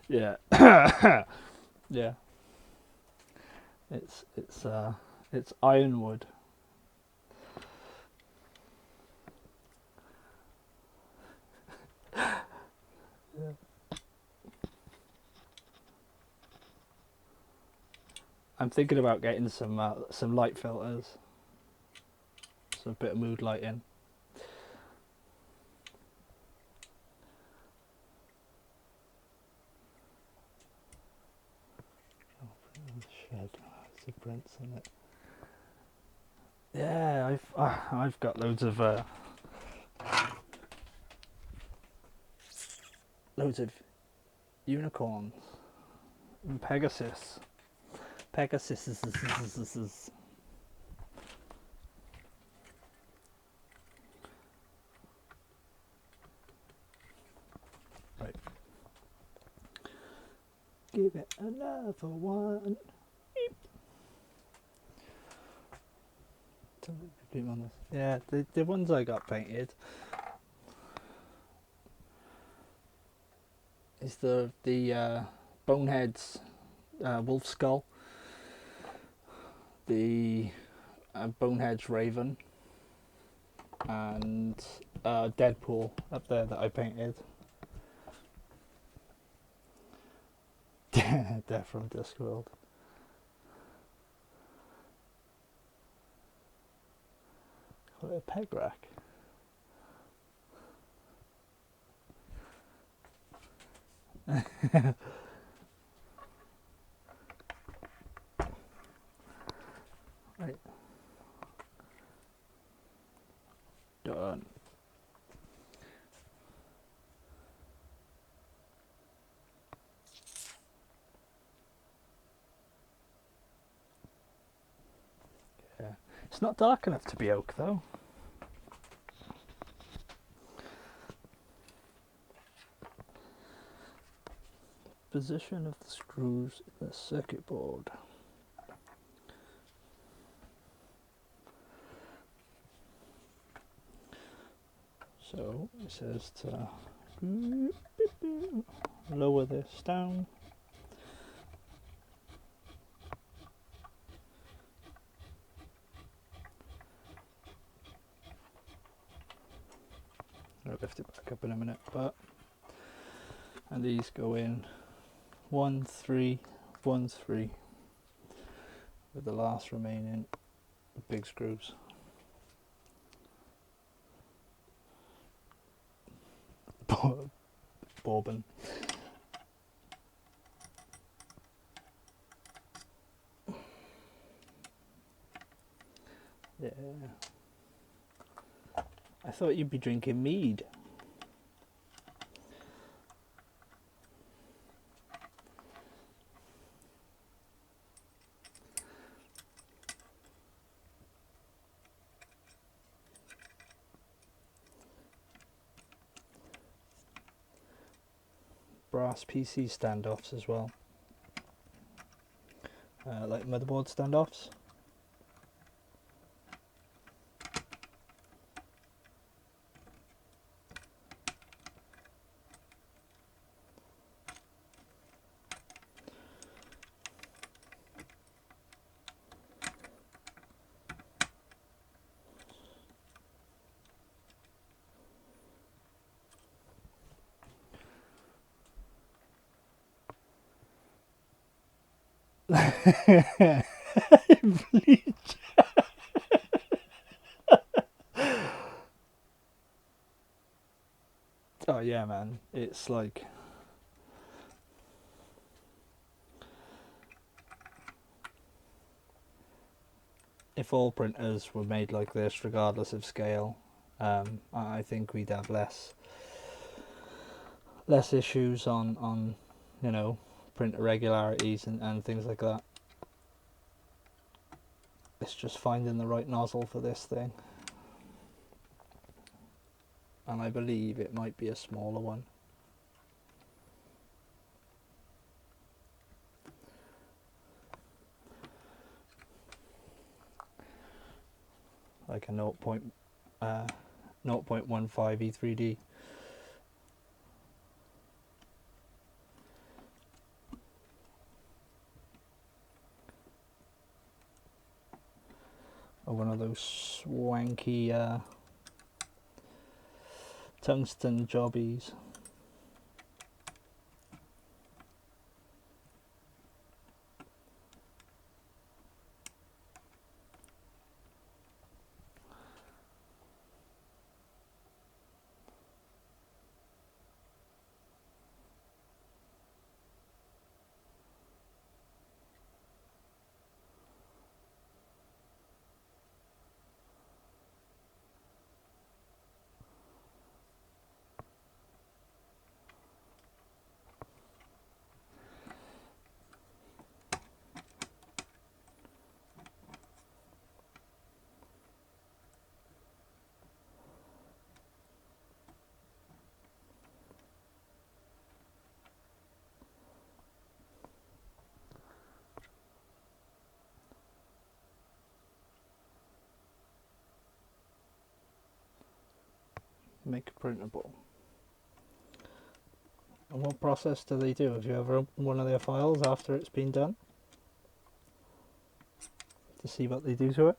yeah, yeah. It's ironwood. Yeah. I'm thinking about getting some light filters, some bit of mood lighting. Shed. It's a prince, isn't it? Yeah, I've got loads of unicorns and Pegasus. Pegasus. Right. Give it another one. Beep. Yeah, the ones I got painted is the Bonehead's wolf skull, the Bonehead's raven, and Deadpool up there that I painted. They're from Discworld. Call it a peg rack. Right. Done. Yeah. It's not dark enough to be oak though. Position of the screws in the circuit board. So it says to lower this down. I'll lift it back up in a minute, and these go in 1, 3, 1, 3 with the last remaining big screws. Bourbon. Yeah. I thought you'd be drinking mead. Brass PC standoffs as well, like motherboard standoffs. Bleach. Oh yeah, man, it's like if all printers were made like this regardless of scale, I think we'd have less issues on you know, print irregularities and things like that. It's just finding the right nozzle for this thing, and I believe it might be a smaller one. Like a 0.15 E3D. Or one of those swanky tungsten jobbies. make a printable. And what process do they do? Have you ever opened one of their files after it's been done to see what they do to it?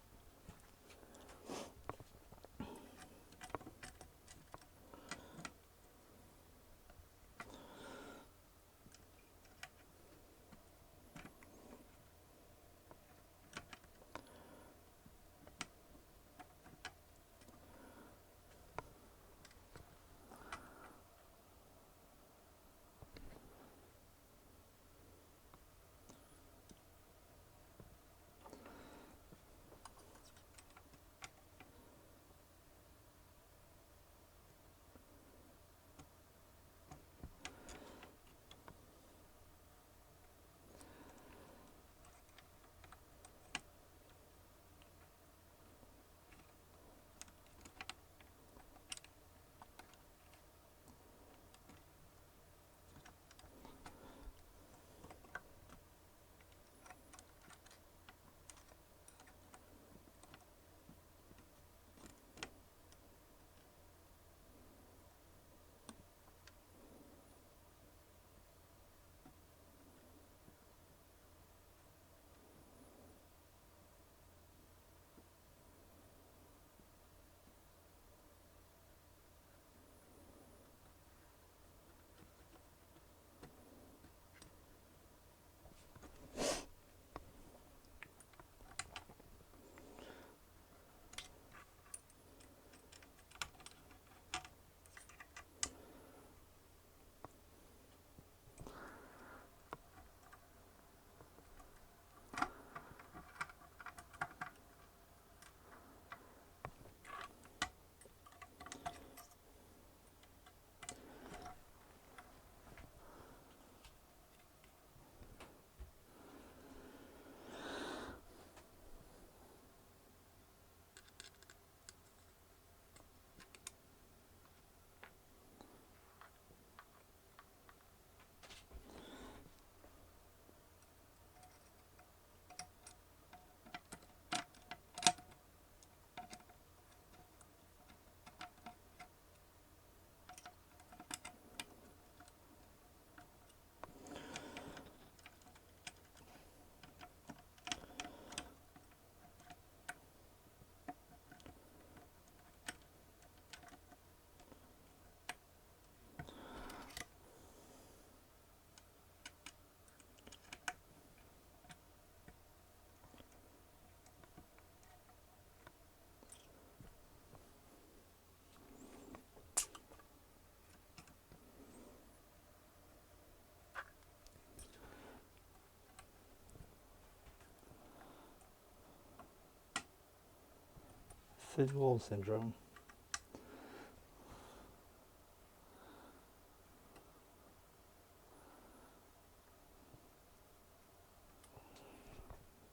Thin wall syndrome.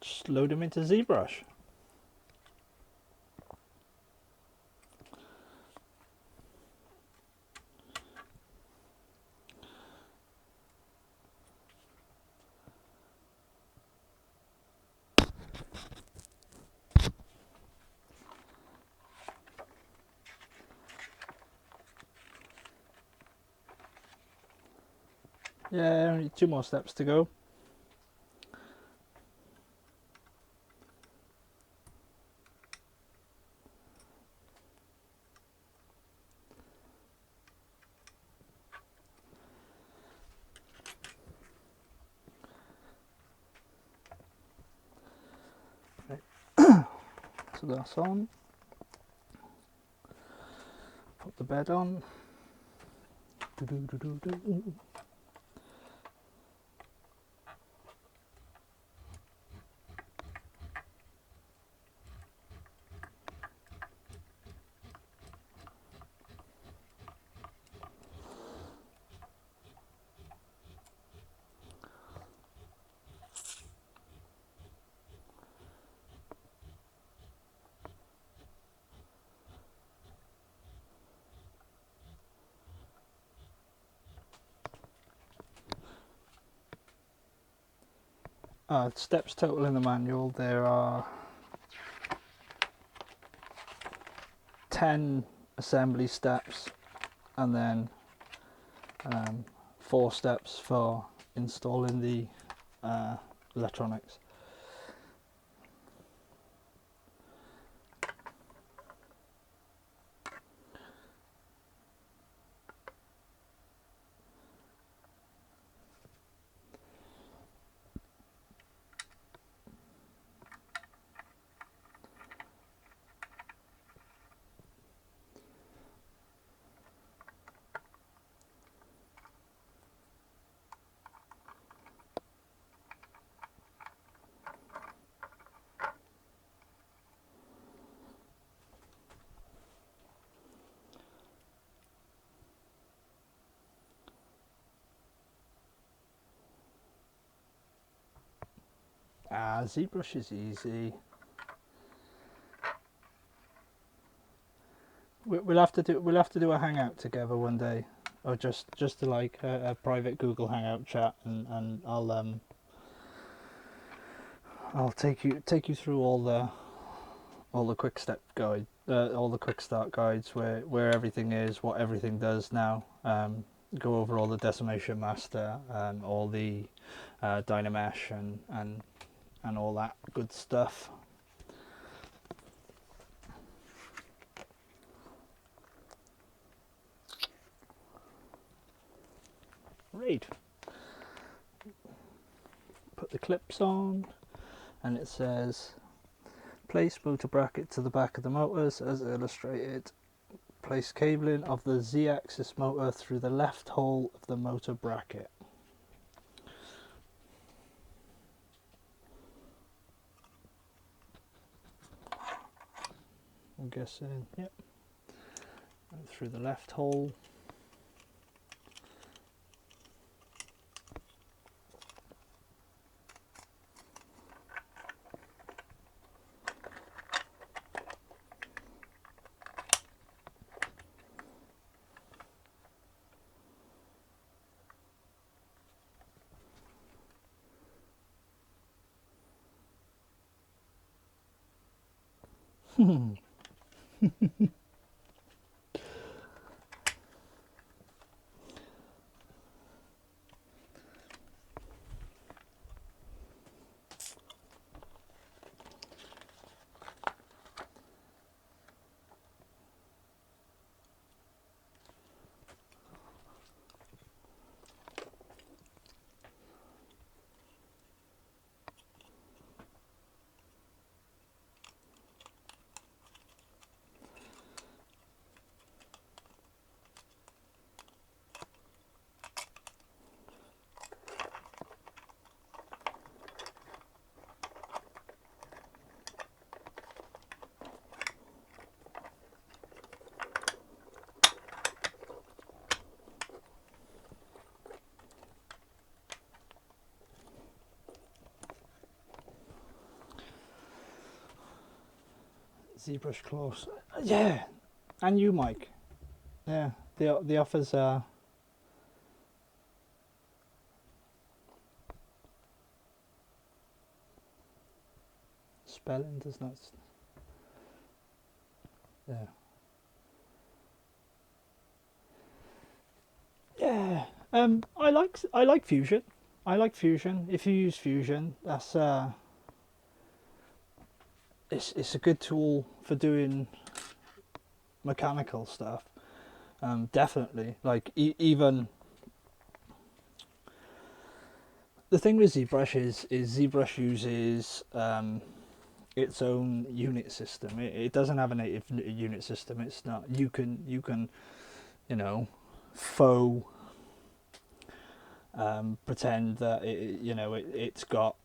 Just load them into ZBrush. Yeah, only 2 more steps to go. Right. So that's on. Put the bed on. Do-do-do-do-do. Steps total in the manual, there are 10 assembly steps, and then 4 steps for installing the electronics. ZBrush is easy. We'll have to do a hangout together one day, or just to like a private Google Hangout chat, and I'll take you through all the quick step guide, all the quick start guides, where everything is, what everything does now. Go over all the decimation master and all the Dynamesh and all that good stuff. Right. Put the clips on, and it says place motor bracket to the back of the motors as illustrated. Place cabling of the Z-axis motor through the left hole of the motor bracket. I'm guessing, yep. And through the left hole. ZBrush close. Yeah, and you, Mike. Yeah, the offers are. Spelling does not. Yeah. Yeah. I like Fusion. I like Fusion. If you use Fusion, that's it's a good tool for doing mechanical stuff. Definitely. Like even the thing with ZBrush is ZBrush uses its own unit system. It doesn't have a native unit system. It's not. You can you know, faux pretend that it's got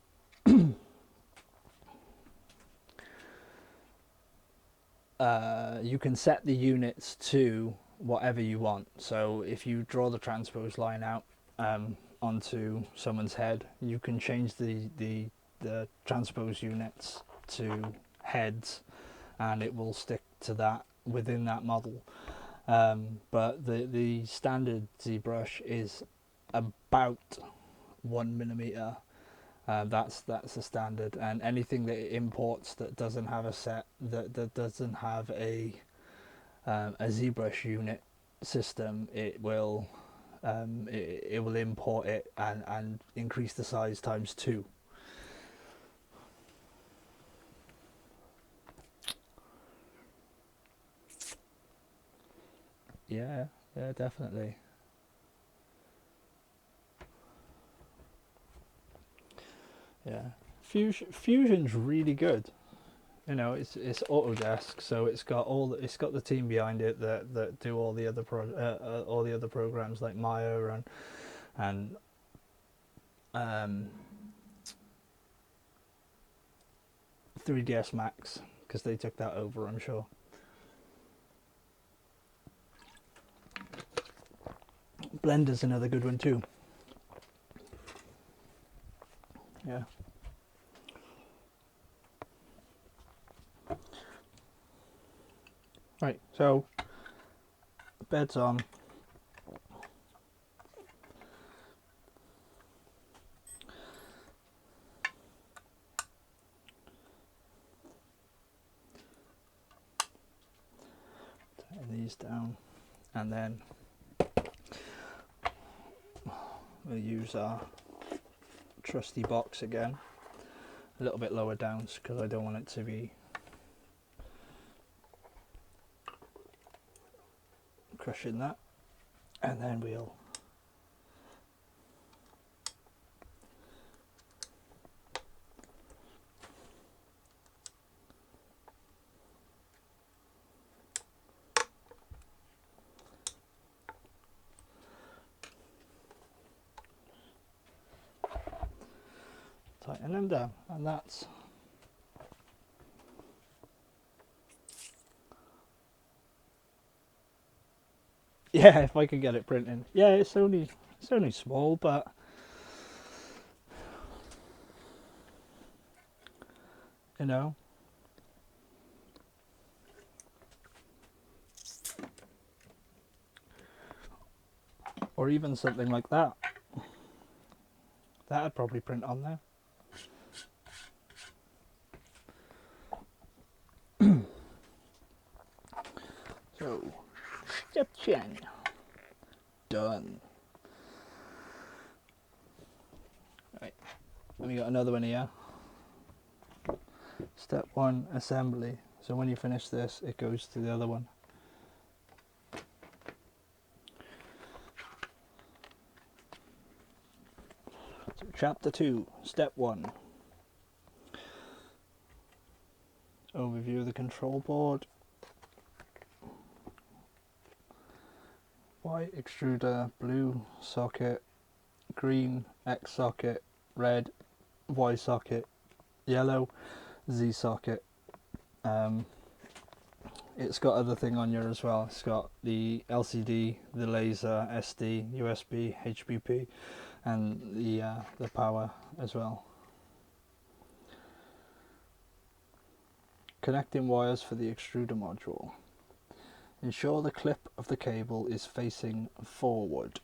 you can set the units to whatever you want. So if you draw the transpose line out onto someone's head, you can change the transpose units to heads, and it will stick to that within that model. But the standard ZBrush is about 1mm. That's the standard, and anything that it imports that doesn't have a set, that doesn't have a a ZBrush unit system, it will it will import it and increase the size times 2. Yeah, definitely. Yeah, Fusion's really good. You know, it's Autodesk, so it's got the team behind it that do all the other programs like Maya and 3ds Max, because they took that over, I'm sure. Blender's another good one too. Yeah. Right, so bed's on. Tighten these down, and then we'll use our trusty box again, a little bit lower down because I don't want it to be crushing that, and then we'll tighten them down, and that's yeah, if I could get it printing. Yeah, it's only small, but you know, or even something like that. That'd probably print on there. So, step 10 done. Right, then we got another one here. Step 1 assembly. So when you finish this, it goes to the other one. So chapter 2, step 1. Overview of the control board. White extruder, blue socket, green X socket, red Y socket, yellow Z socket. It's got other thing on here as well. It's got the LCD, the laser, SD, USB, HBP, and the power as well. Connecting wires for the extruder module. Ensure the clip of the cable is facing forward.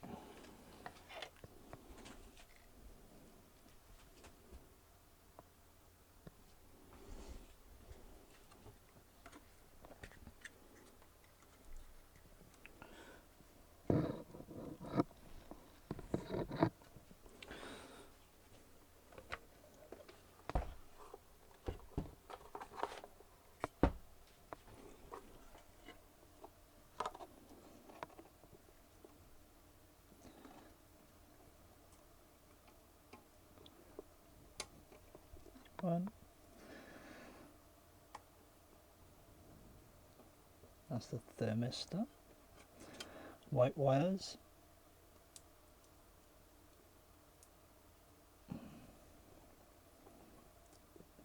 One. That's the thermistor. White wires.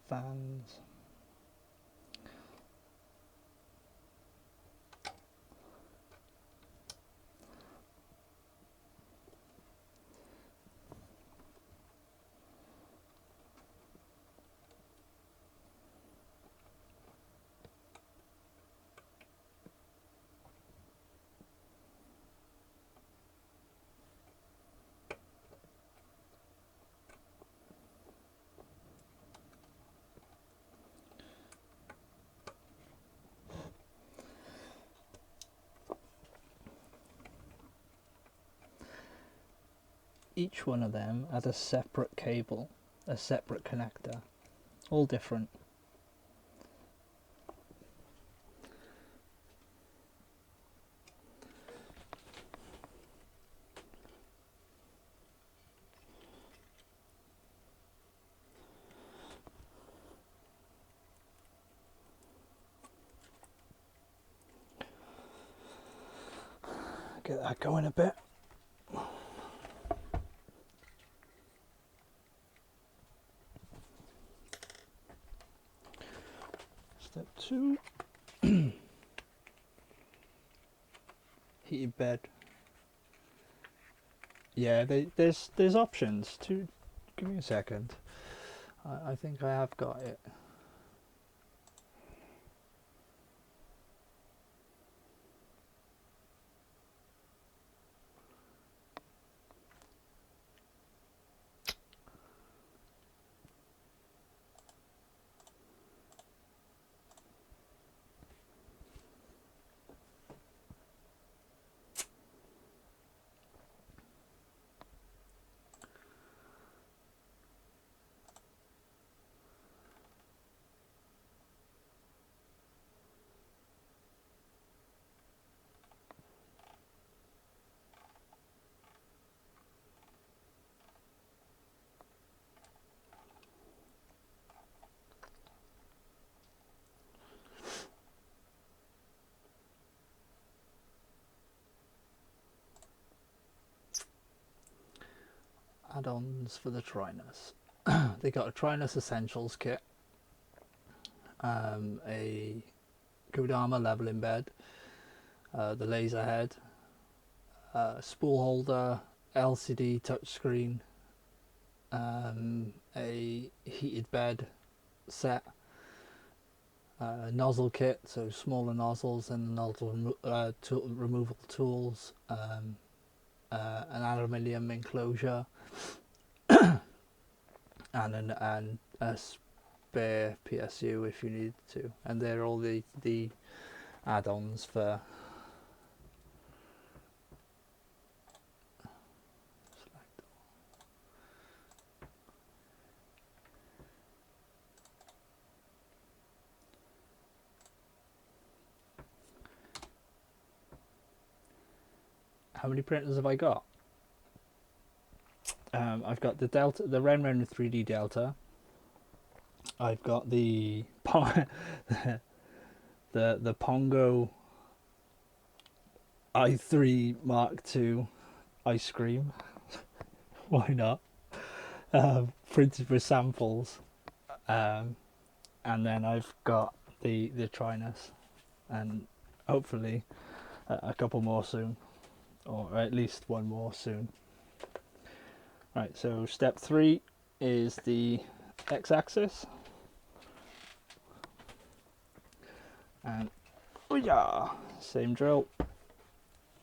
Fans. each one of them had a separate cable, a separate connector, all different. Get that going a bit. Step 2. Heated bed. Yeah, there's options. Give me a second. I think I have got it. Add-ons for the Trinus. They got a Trinus Essentials kit, a Kodama leveling bed, the laser head, spool holder, LCD touchscreen, a heated bed set, nozzle kit, so smaller nozzles and nozzle removal tools, an aluminium enclosure, and a spare PSU if you need to, and they're all the add-ons for how many printers have I got? I've got the Delta, the Renren 3D Delta. I've got the the Pongo i3 Mark II ice cream. Why not? Printed with samples, and then I've got the Trinus, and hopefully a couple more soon, or at least one more soon. Right, so step 3 is the x-axis, and oh yeah, same drill,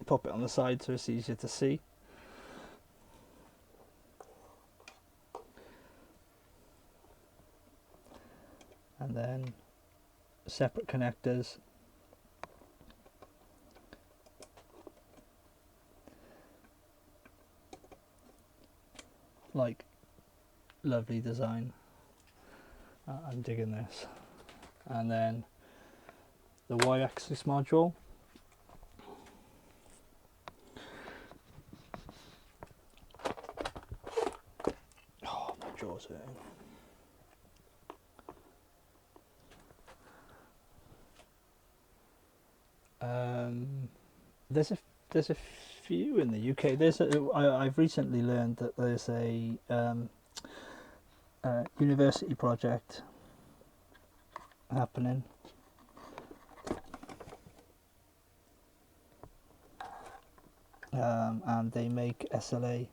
pop it on the side so it's easier to see. And then separate connectors, like, lovely design. I'm digging this. And then the y-axis module, oh, my jaw's hurting. There's a few in the UK. I've recently learned that there's a university project happening. And they make SLA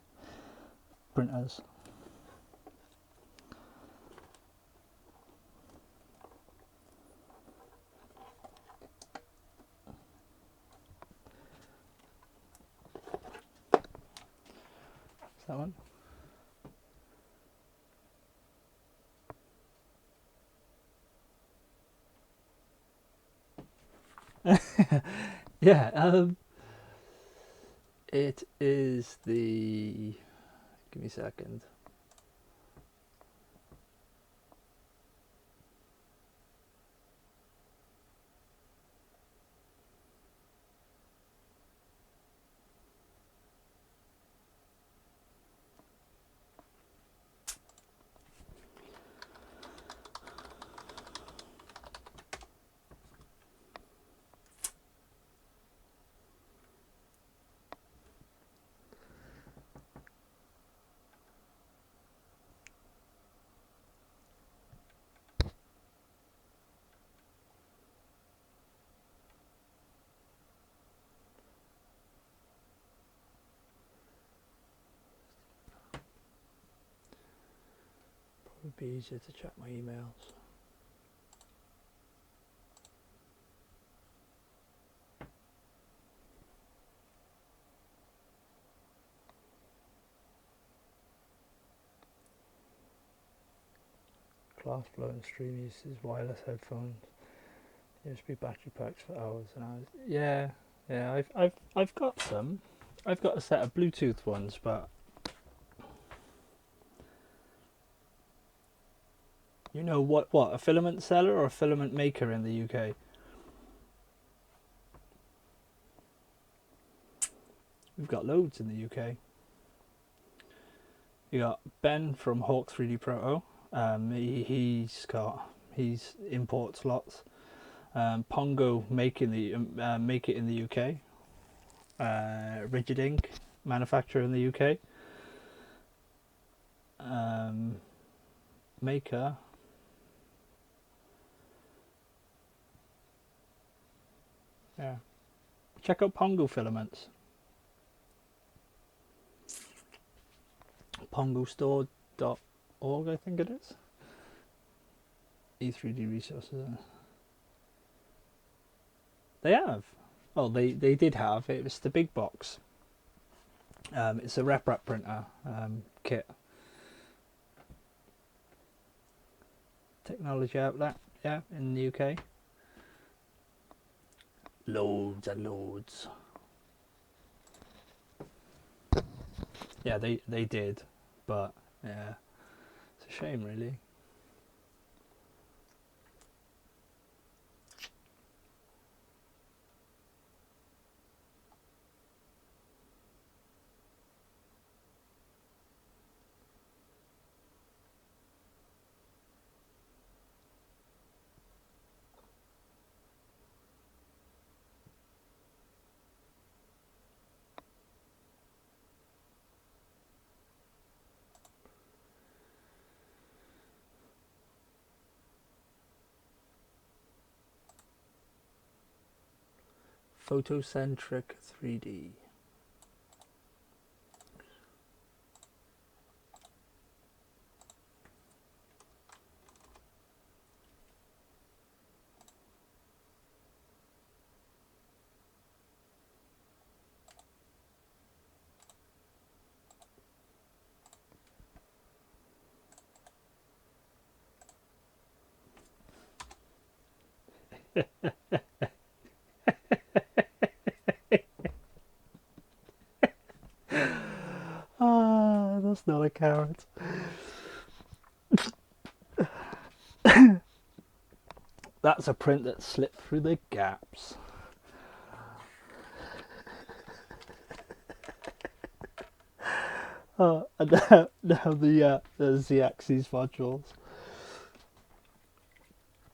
printers. That one. Yeah, it is the Give me a second. Would be easier to check my emails. Glass blowing stream uses wireless headphones. USB battery packs for hours and hours. Yeah, yeah. I've got some. I've got a set of Bluetooth ones, but you know what? A filament seller or a filament maker in the UK? We've got loads in the UK. You got Ben from Hawk 3D Proto. He's imports lots. Pongo make it in the UK. Rigid Ink manufacturer in the UK. Maker. Yeah. Check out Pongo filaments. PongoStore.org, I think it is. E3D resources. They have. Well, they did have. It was the big box. It's a RepRap printer kit. Technology outlet, yeah, in the UK. Loads and loads. Yeah, they did, but yeah, it's a shame, really. Photocentric 3D. Ah, that's not a carrot. That's a print that slipped through the gaps. And now the Z-axis modules.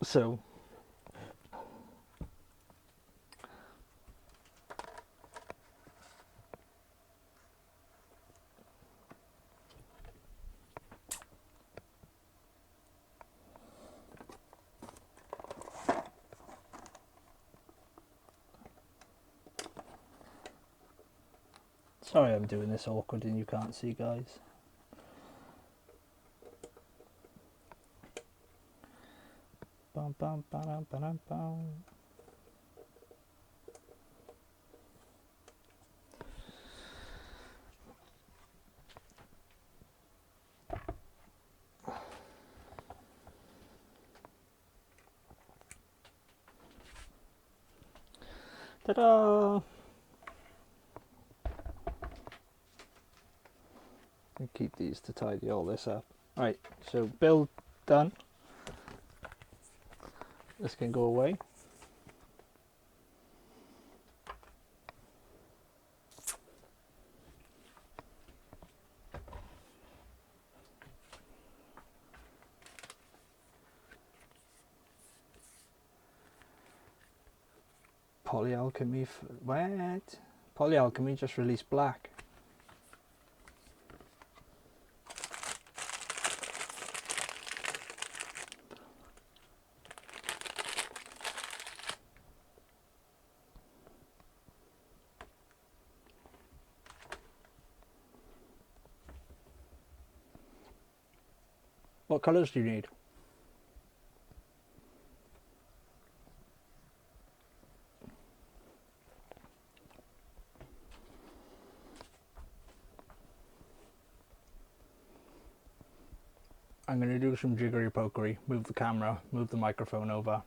So sorry I'm doing this awkward and you can't see, guys. Bum, bum, ba-dum, ba-dum, bum. Ta-da! Thank keep these to tidy all this up. Right, so build done. This can go away. Polyalchemy, what? Polyalchemy just released black. What colours do you need? I'm going to do some jiggery pokery, move the camera, move the microphone over.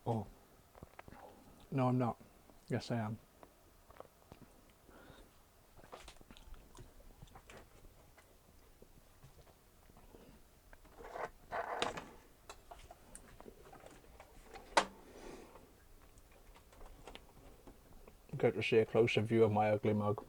Oh, no I'm not. Yes I am. Get to see a closer view of my ugly mug.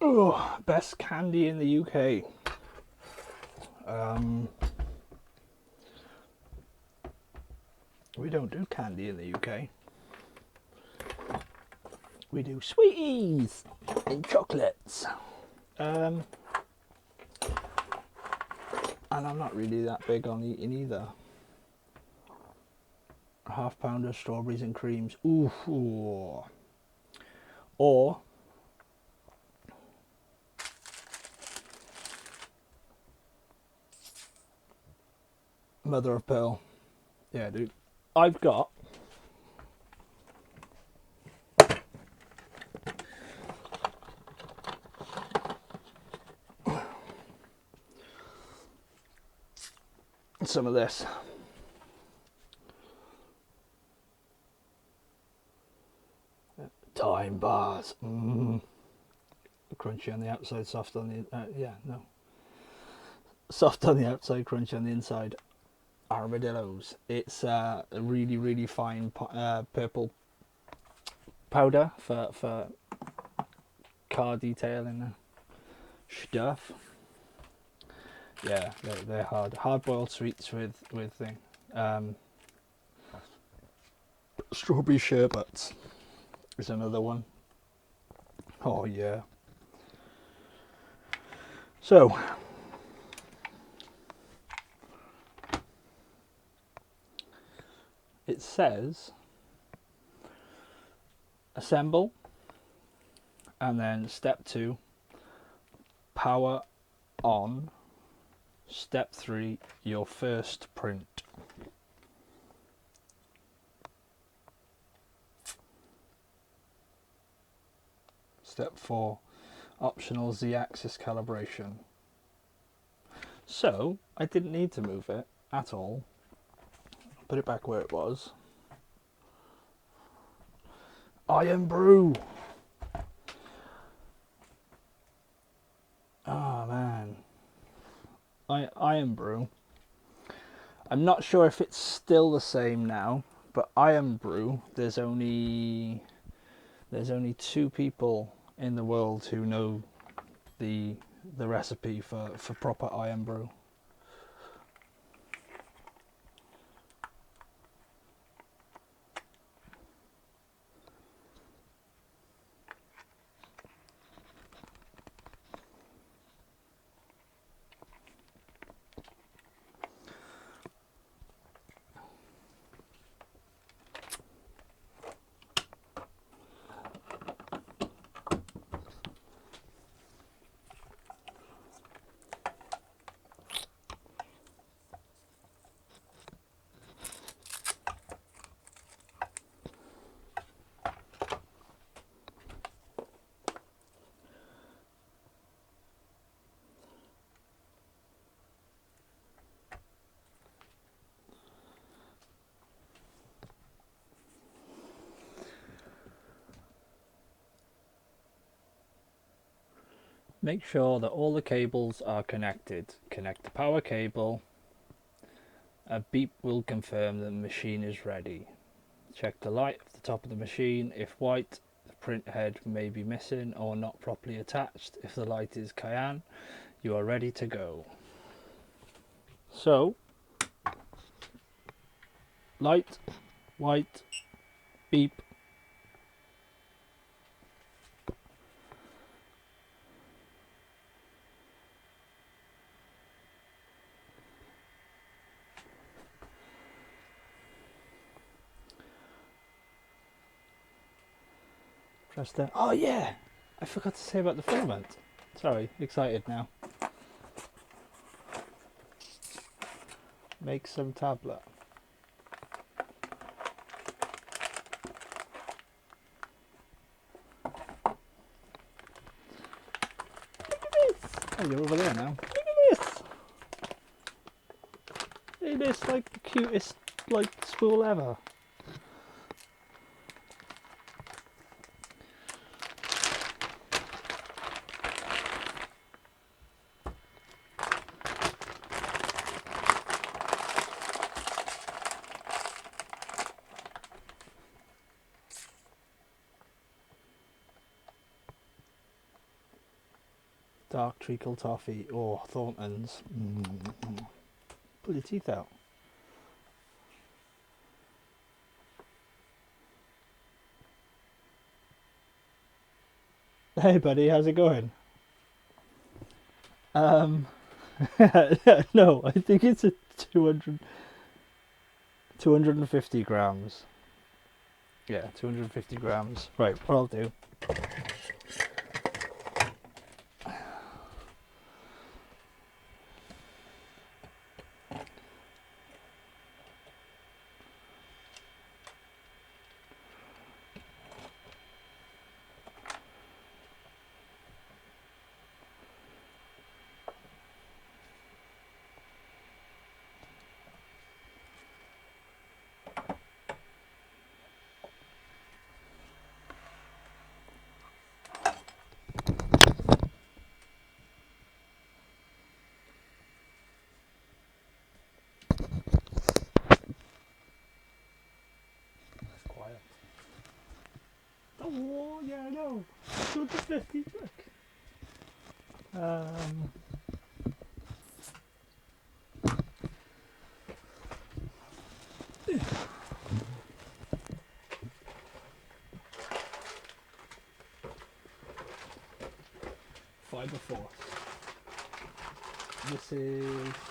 Oh, best candy in the UK. We don't do candy in the UK. We do sweeties and chocolates. And I'm not really that big on eating either. A half pound of strawberries and creams. Ooh. Or mother of pearl. Yeah, dude. I've got some of this. Time bars. Crunchy on the outside, soft on the soft on the outside, crunchy on the inside. Armadillos. It's a really, really fine purple powder for car detailing and stuff. Yeah, they're hard boiled sweets with thing. Strawberry sherbets is another one. Oh yeah. So it says assemble, and then step 2, power on, step 3, your first print. Step 4, optional Z-axis calibration. So I didn't need to move it at all. Put it back where it was. Iron brew. Oh man. Iron brew. I'm not sure if it's still the same now, but Iron brew, there's only 2 people in the world who know the recipe for proper iron brew. Make sure that all the cables are connected. Connect the power cable. A beep will confirm that the machine is ready. Check the light at the top of the machine. If white, the print head may be missing or not properly attached. If the light is cyan, you are ready to go. So, light, white, beep. Press that. Oh yeah, I forgot to say about the filament. Sorry, excited now. Make some tablet. Oh, you're over there now. Look at this! It is like the cutest spool ever. Dark treacle toffee or Thornton's. Pull your teeth out. Hey buddy, how's it going? No, I think it's a 250 grams. Yeah, 250 grams. Right, what I'll do. Oh yeah, I know. 250. Look. 5/4.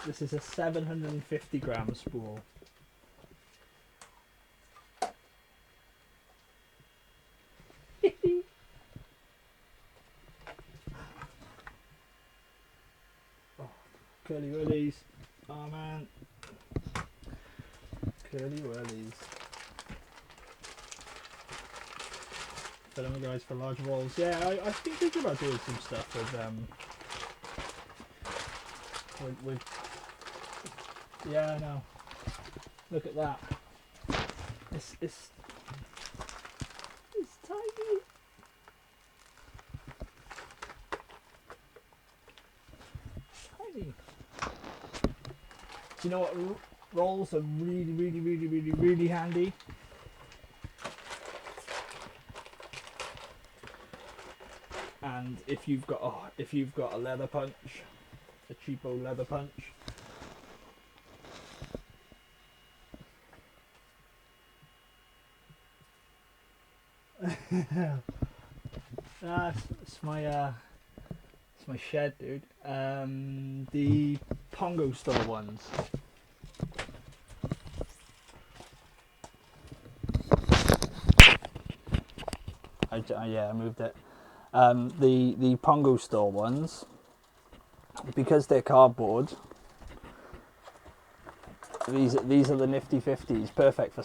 This is a 750 gram spool. Curly willies. Oh man. Curly willies. Filament guys for large rolls. Yeah, I've been thinking about doing some stuff with yeah, I know. Look at that. It's tiny. Tiny. Do you know what rolls are really handy? And if you've got a leather punch, a cheapo leather punch, it's my shed, dude. The Pongo Store ones. I moved it. The Pongo Store ones, because they're cardboard. These are the nifty 50s, perfect for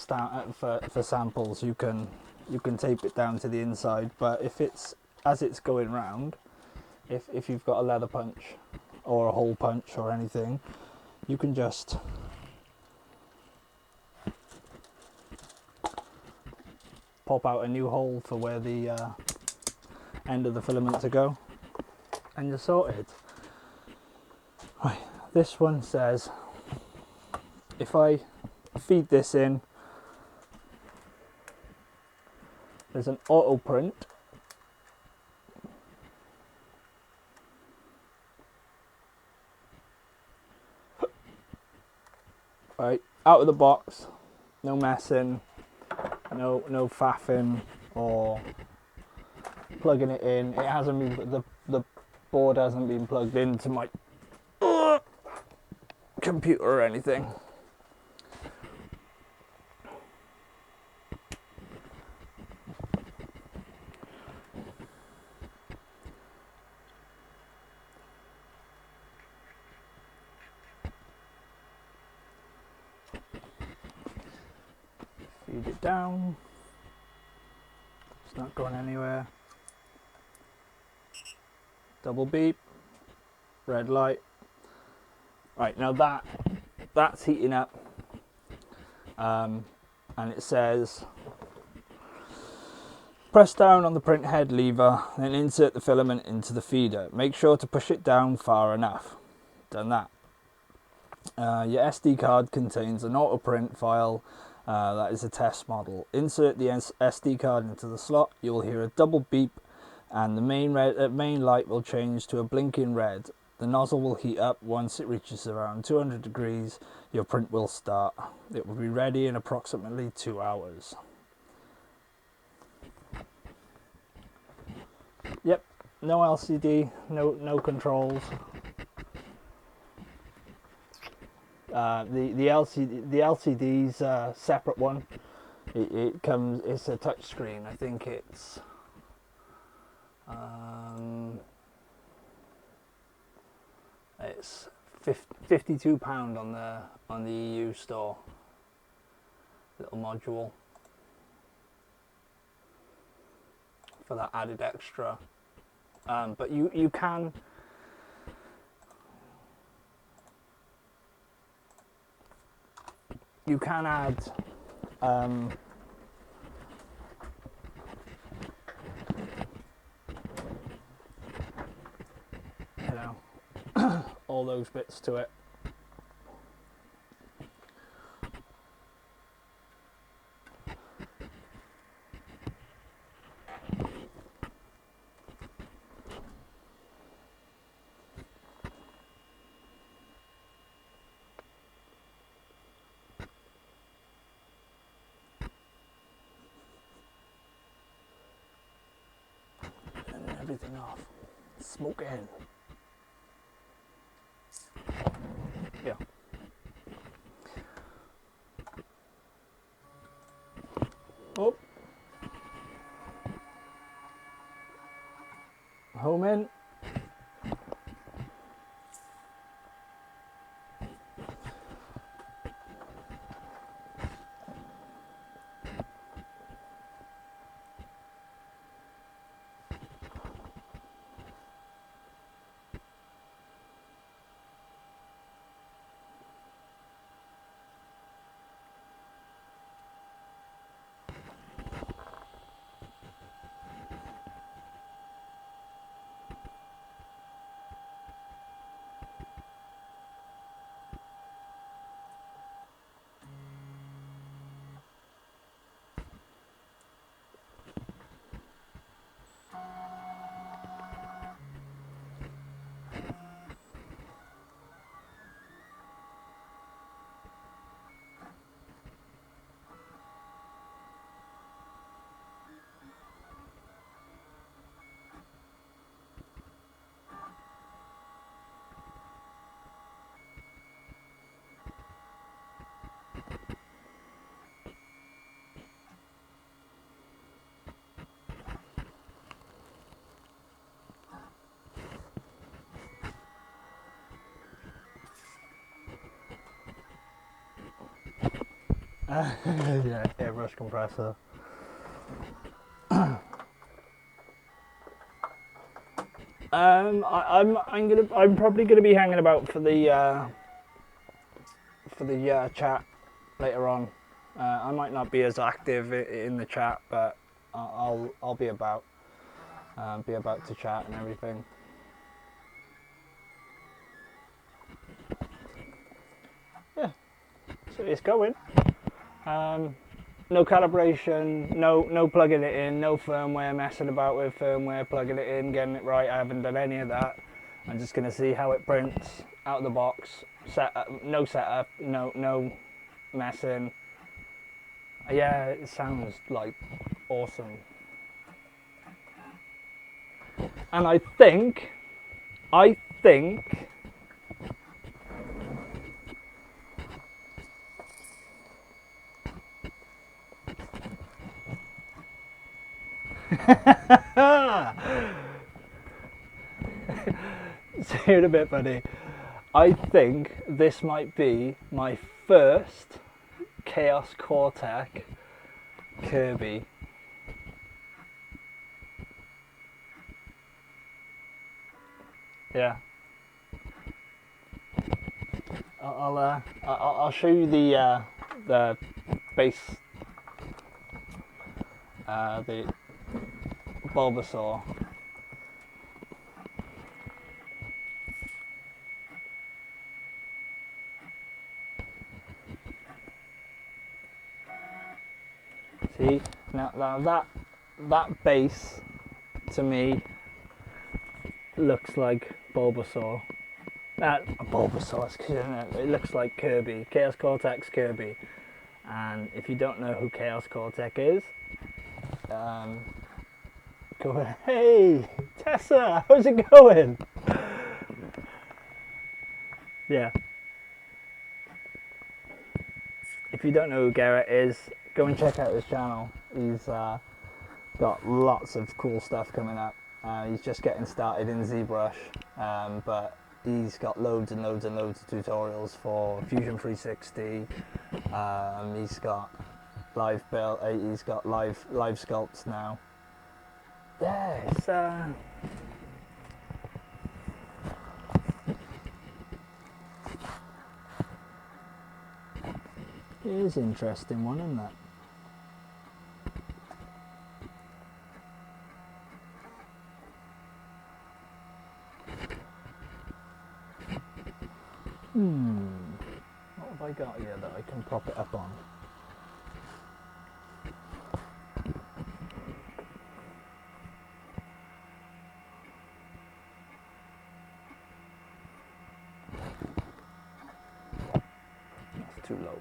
samples. You can tape it down to the inside, but if it's as it's going round, if you've got a leather punch or a hole punch or anything, you can just pop out a new hole for where the end of the filament to go. and you're sorted. Right, this one says if I feed this in, there's an auto print. Right, out of the box, no messing, no faffing or plugging it in. It hasn't been, the board hasn't been plugged into my computer or anything. Feed it down. It's not going anywhere. Double beep. Red light. Right, now that's heating up. And it says press down on the print head lever, then insert the filament into the feeder. Make sure to push it down far enough. Done that. Your SD card contains an auto print file. That is a test model. Insert the SD card into the slot. You will hear a double beep and the main light will change to a blinking red. The nozzle will heat up. Once it reaches around 200 degrees, your print will start. It will be ready in approximately 2 hours. Yep, no LCD, no controls. The LCD's a separate one. It comes. It's a touch screen. I think it's £52 on the EU store. Little module for that added extra. But you can. You can add you know, all those bits to it. Everything off. Smoke in. Yeah. Oh. Home in. Yeah, airbrush compressor. I'm probably gonna be hanging about for the chat later on. I might not be as active in the chat, but I'll be about to chat and everything. so it's going. No calibration, no plugging it in, no firmware, messing about with firmware, plugging it in, getting it right. I haven't done any of that. I'm just going to see how it prints out of the box. No setup, no messing. Yeah, it sounds like awesome. And I think see you in a bit, buddy. I think this might be my first Chaos Cortec Kirby. Yeah. I'll show you the base, the Bulbasaur. See, now that base to me looks like Bulbasaur. Bulbasaur, it looks like Kirby, Chaos Cortex Kirby. And if you don't know who Chaos Cortex is, go, hey Tessa, how's it going? Yeah. If you don't know who Garrett is, go and check out his channel. He's got lots of cool stuff coming up. He's just getting started in ZBrush, but he's got loads and loads and loads of tutorials for Fusion 360. He's got live build. He's got live sculpts now. Yeah, it's it is an interesting one, isn't it? What have I got here that I can prop it up on? That's too low.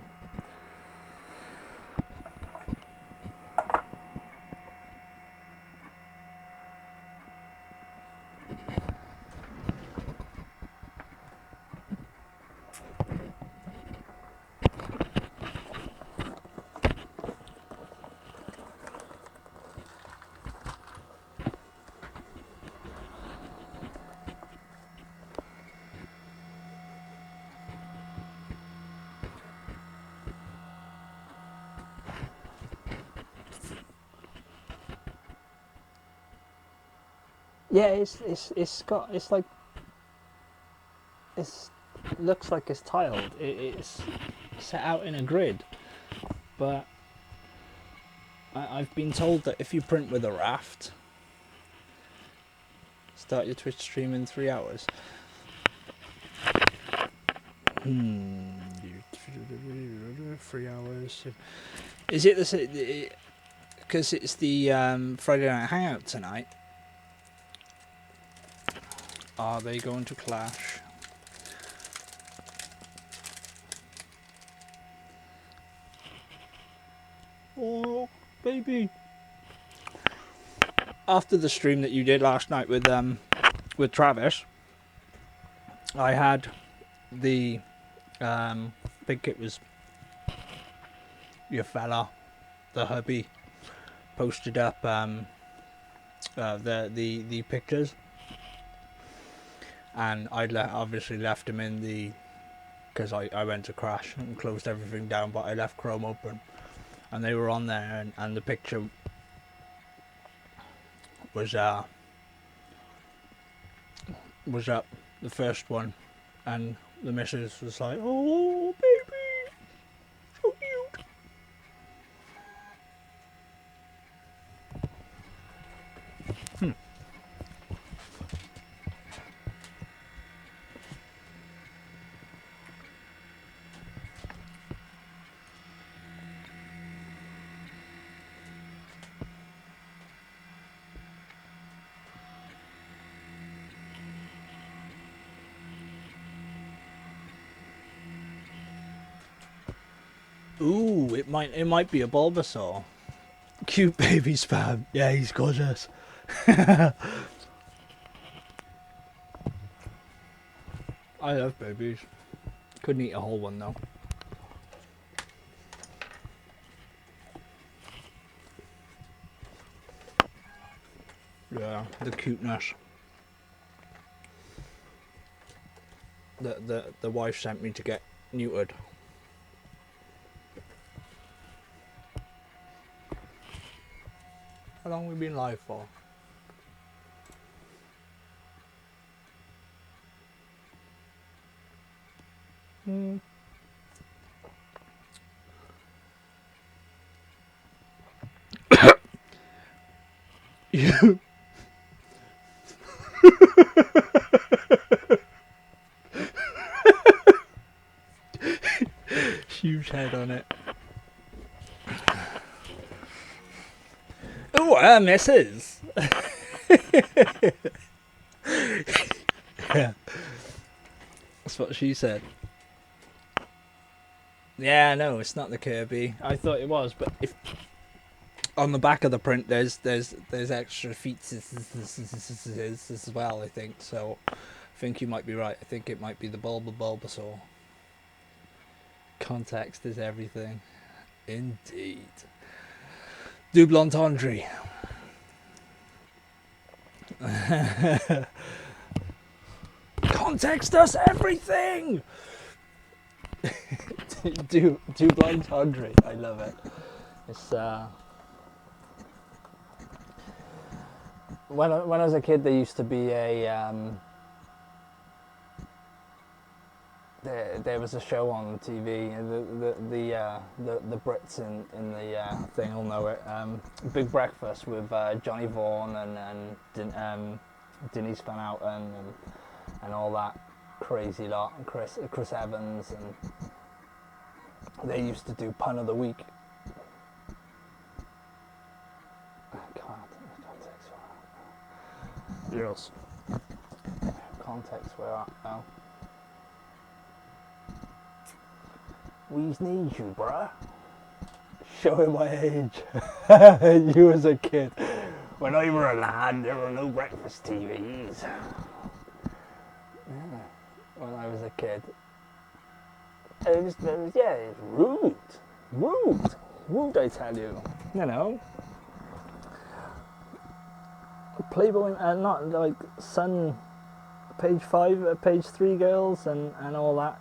Yeah, it's like, looks like it's tiled. It's set out in a grid, but I've been told that if you print with a raft, start your Twitch stream in 3 hours. 3 hours. Is it the, because it's the Friday Night Hangout tonight? Are they going to clash? Oh, baby! After the stream that you did last night with Travis, I had the I think it was your fella, the hubby, posted up the pictures. And I'd obviously left him in the, because I went to crash and closed everything down, but I left Chrome open, and they were on there, and the picture was up, the first one, and the missus was like, "Oh baby, so cute." Ooh, it might be a Bulbasaur. Cute baby spam. Yeah, he's gorgeous. I love babies. Couldn't eat a whole one though. Yeah, the cuteness. The wife sent me to get neutered. How long have we been live for? You. Huge head on it. Oh, misses. Yeah. That's what she said. Yeah, no, it's not the Kirby. I thought it was, but if on the back of the print there's extra feats as well, I think. So I think you might be right. I think it might be the Bulbasaur. Context is everything. Indeed. Double entendre. Context does everything. Double entendre. I love it. It's when I was a kid, there used to be a there was a show on TV. The Brits in the thing will know it. Big Breakfast with Johnny Vaughan and Denise Van Outen and all that crazy lot, and Chris Evans, and they used to do Pun of the Week. Yes. Context where at now. We need you, bruh. Showing my age. You as a kid. When I were a lad, there were no breakfast TVs. Yeah. When I was a kid. It was rude. Rude, I tell you. You know. Playboy, not like Sun, page 5, page 3 girls and all that.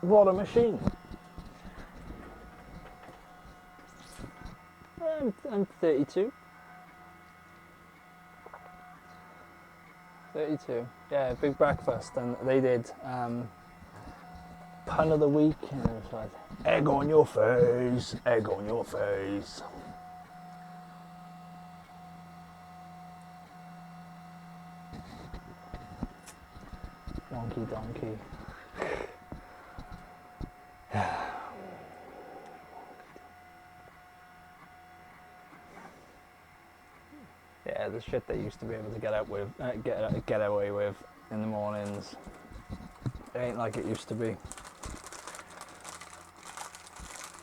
What a machine. I'm 32. 32. Yeah, Big Breakfast, and they did Pun of the Week, and it was like, egg on your face, egg on your face. Wonky donkey. Yeah, the shit they used to be able to get away with in the mornings. It ain't like it used to be.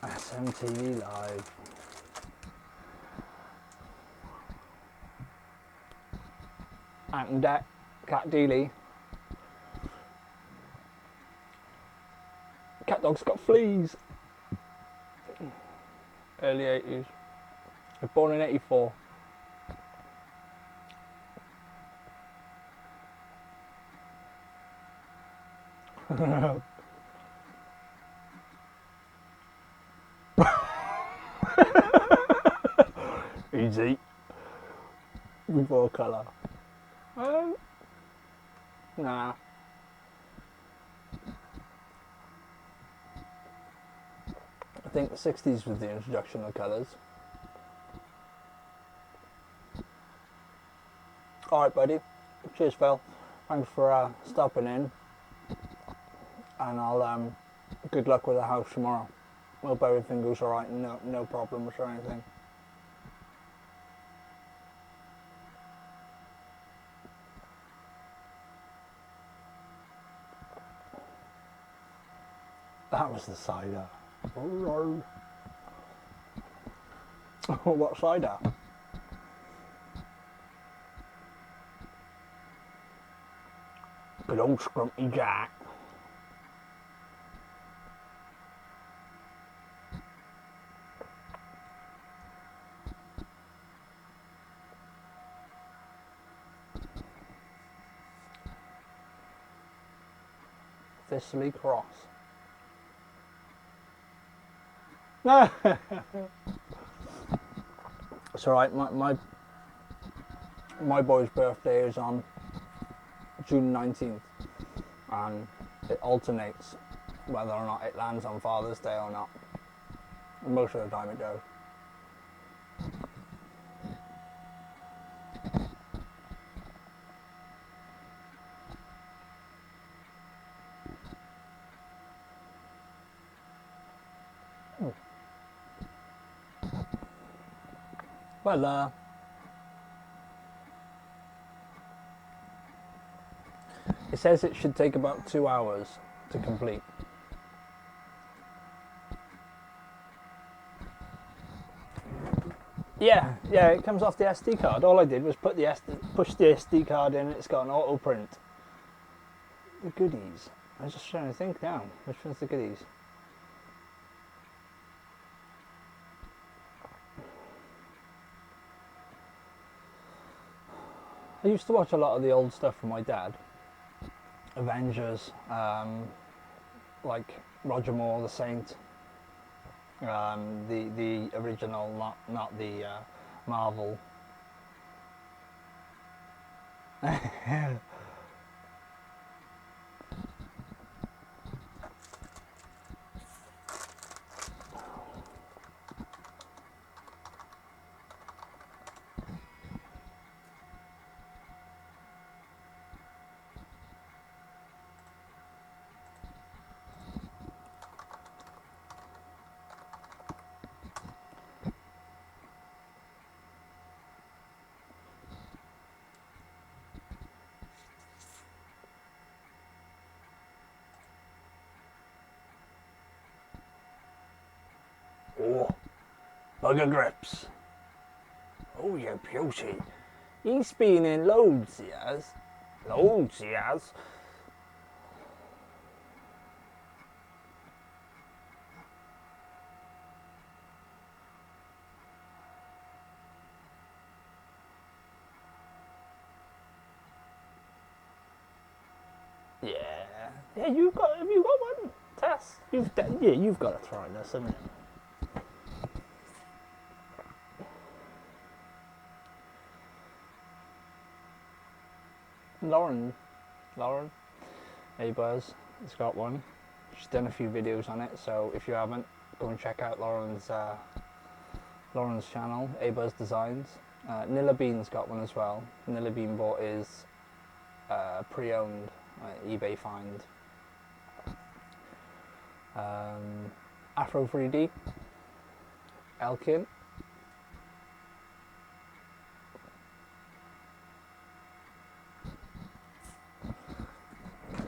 SMTV Live. Ant and Dec, Cat Dealey. Cat Dog's Got Fleas. Early 80s. I was born in 84. Easy. Before colour. Nah. I think the 60s was the introduction of colours. Alright, buddy. Cheers, Phil. Thanks for stopping in. And I'll good luck with the house tomorrow. Hope everything goes alright and no problems or anything. That was the cider. Oh, what cider? Good old Scrumpy Jack. Thistly Cross. It's alright, my boy's birthday is on June 19th and it alternates whether or not it lands on Father's Day or not. Most of the time it does. Well, it says it should take about 2 hours to complete. Yeah, it comes off the SD card. All I did was push the SD card in and it's got an auto print. The goodies. I'm just trying to think now. Which one's the goodies? I used to watch a lot of the old stuff from my dad. Avengers, like Roger Moore, The Saint, the original, not the Marvel. Oh, bugger grips. Oh, you beauty. He's been in loads, he has. Loads, he has. Yeah. Yeah, have you got one? Tess? You've got a Trinus, haven't you? Lauren, hey Buzz, has got one. She's done a few videos on it, so if you haven't, go and check out Lauren's channel, Hey Buzz Designs. Nilla Bean's got one as well. Nilla Bean bought his pre-owned eBay find. Afro 3D, Elkin.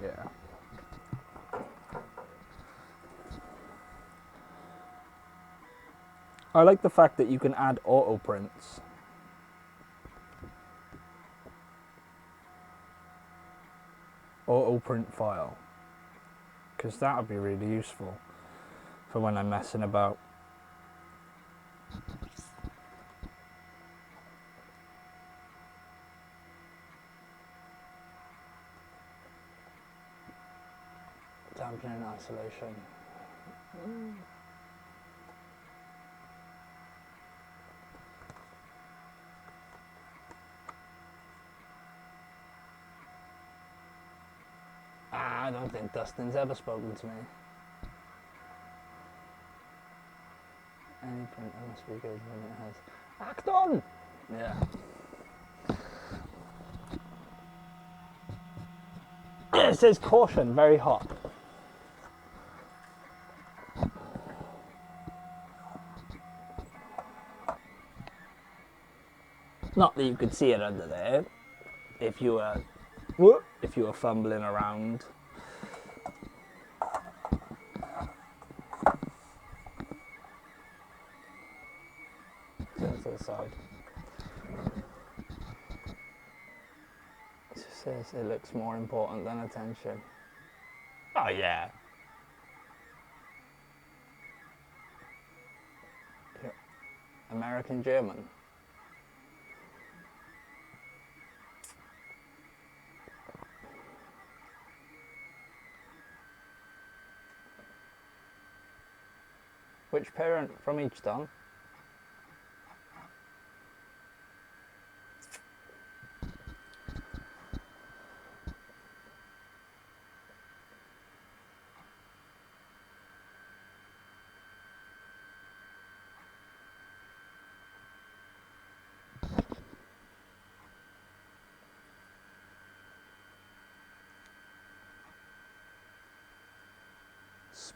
Yeah. I like the fact that you can add auto prints. Auto print file. Because that would be really useful for when I'm messing about. Dampening isolation. I don't think Dustin's ever spoken to me. Any print must be good when it has act on. Yeah. It says caution, very hot. Not that you could see it under there if you were fumbling around. side. It just says it looks more important than attention. Oh yeah. American German. Which parent from each done?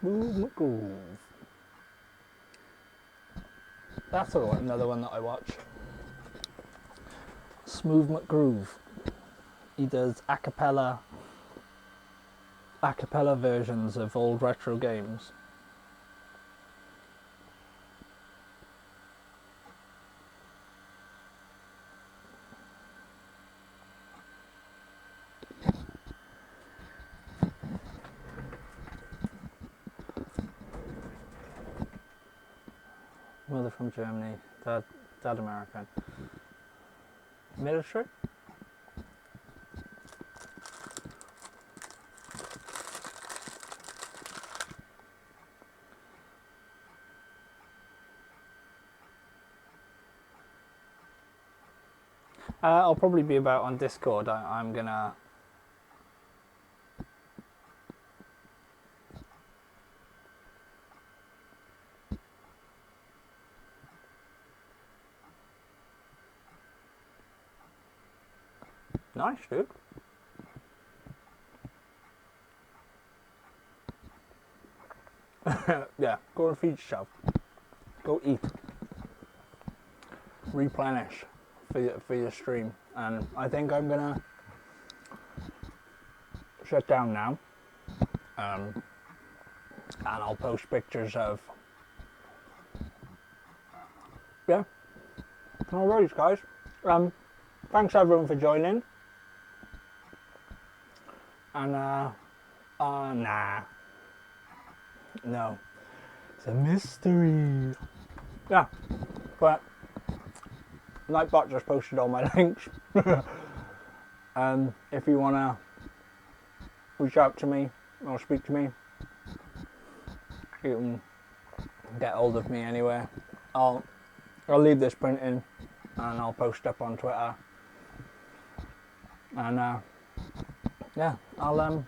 Smooth McGoove. That's another one that I watch. Smooth McGroove. He does a cappella versions of old retro games. Mother from Germany, dad American. Military? I'll probably be about on Discord. I'm gonna... Nice, dude. Yeah, go and feed yourself. Go eat. Replenish for your stream. And I think I'm gonna shut down now. And I'll post pictures of... Yeah. No worries, guys. Thanks everyone for joining. And nah. No. It's a mystery. Yeah. But Nightbot just posted all my links. If you wanna reach out to me or speak to me, you can get hold of me anywhere. I'll leave this printing and I'll post up on Twitter. And yeah, I'll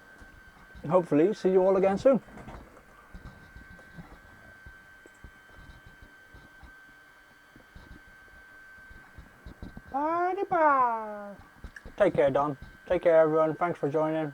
hopefully see you all again soon. Bye bye. Take care, Don. Take care, everyone. Thanks for joining.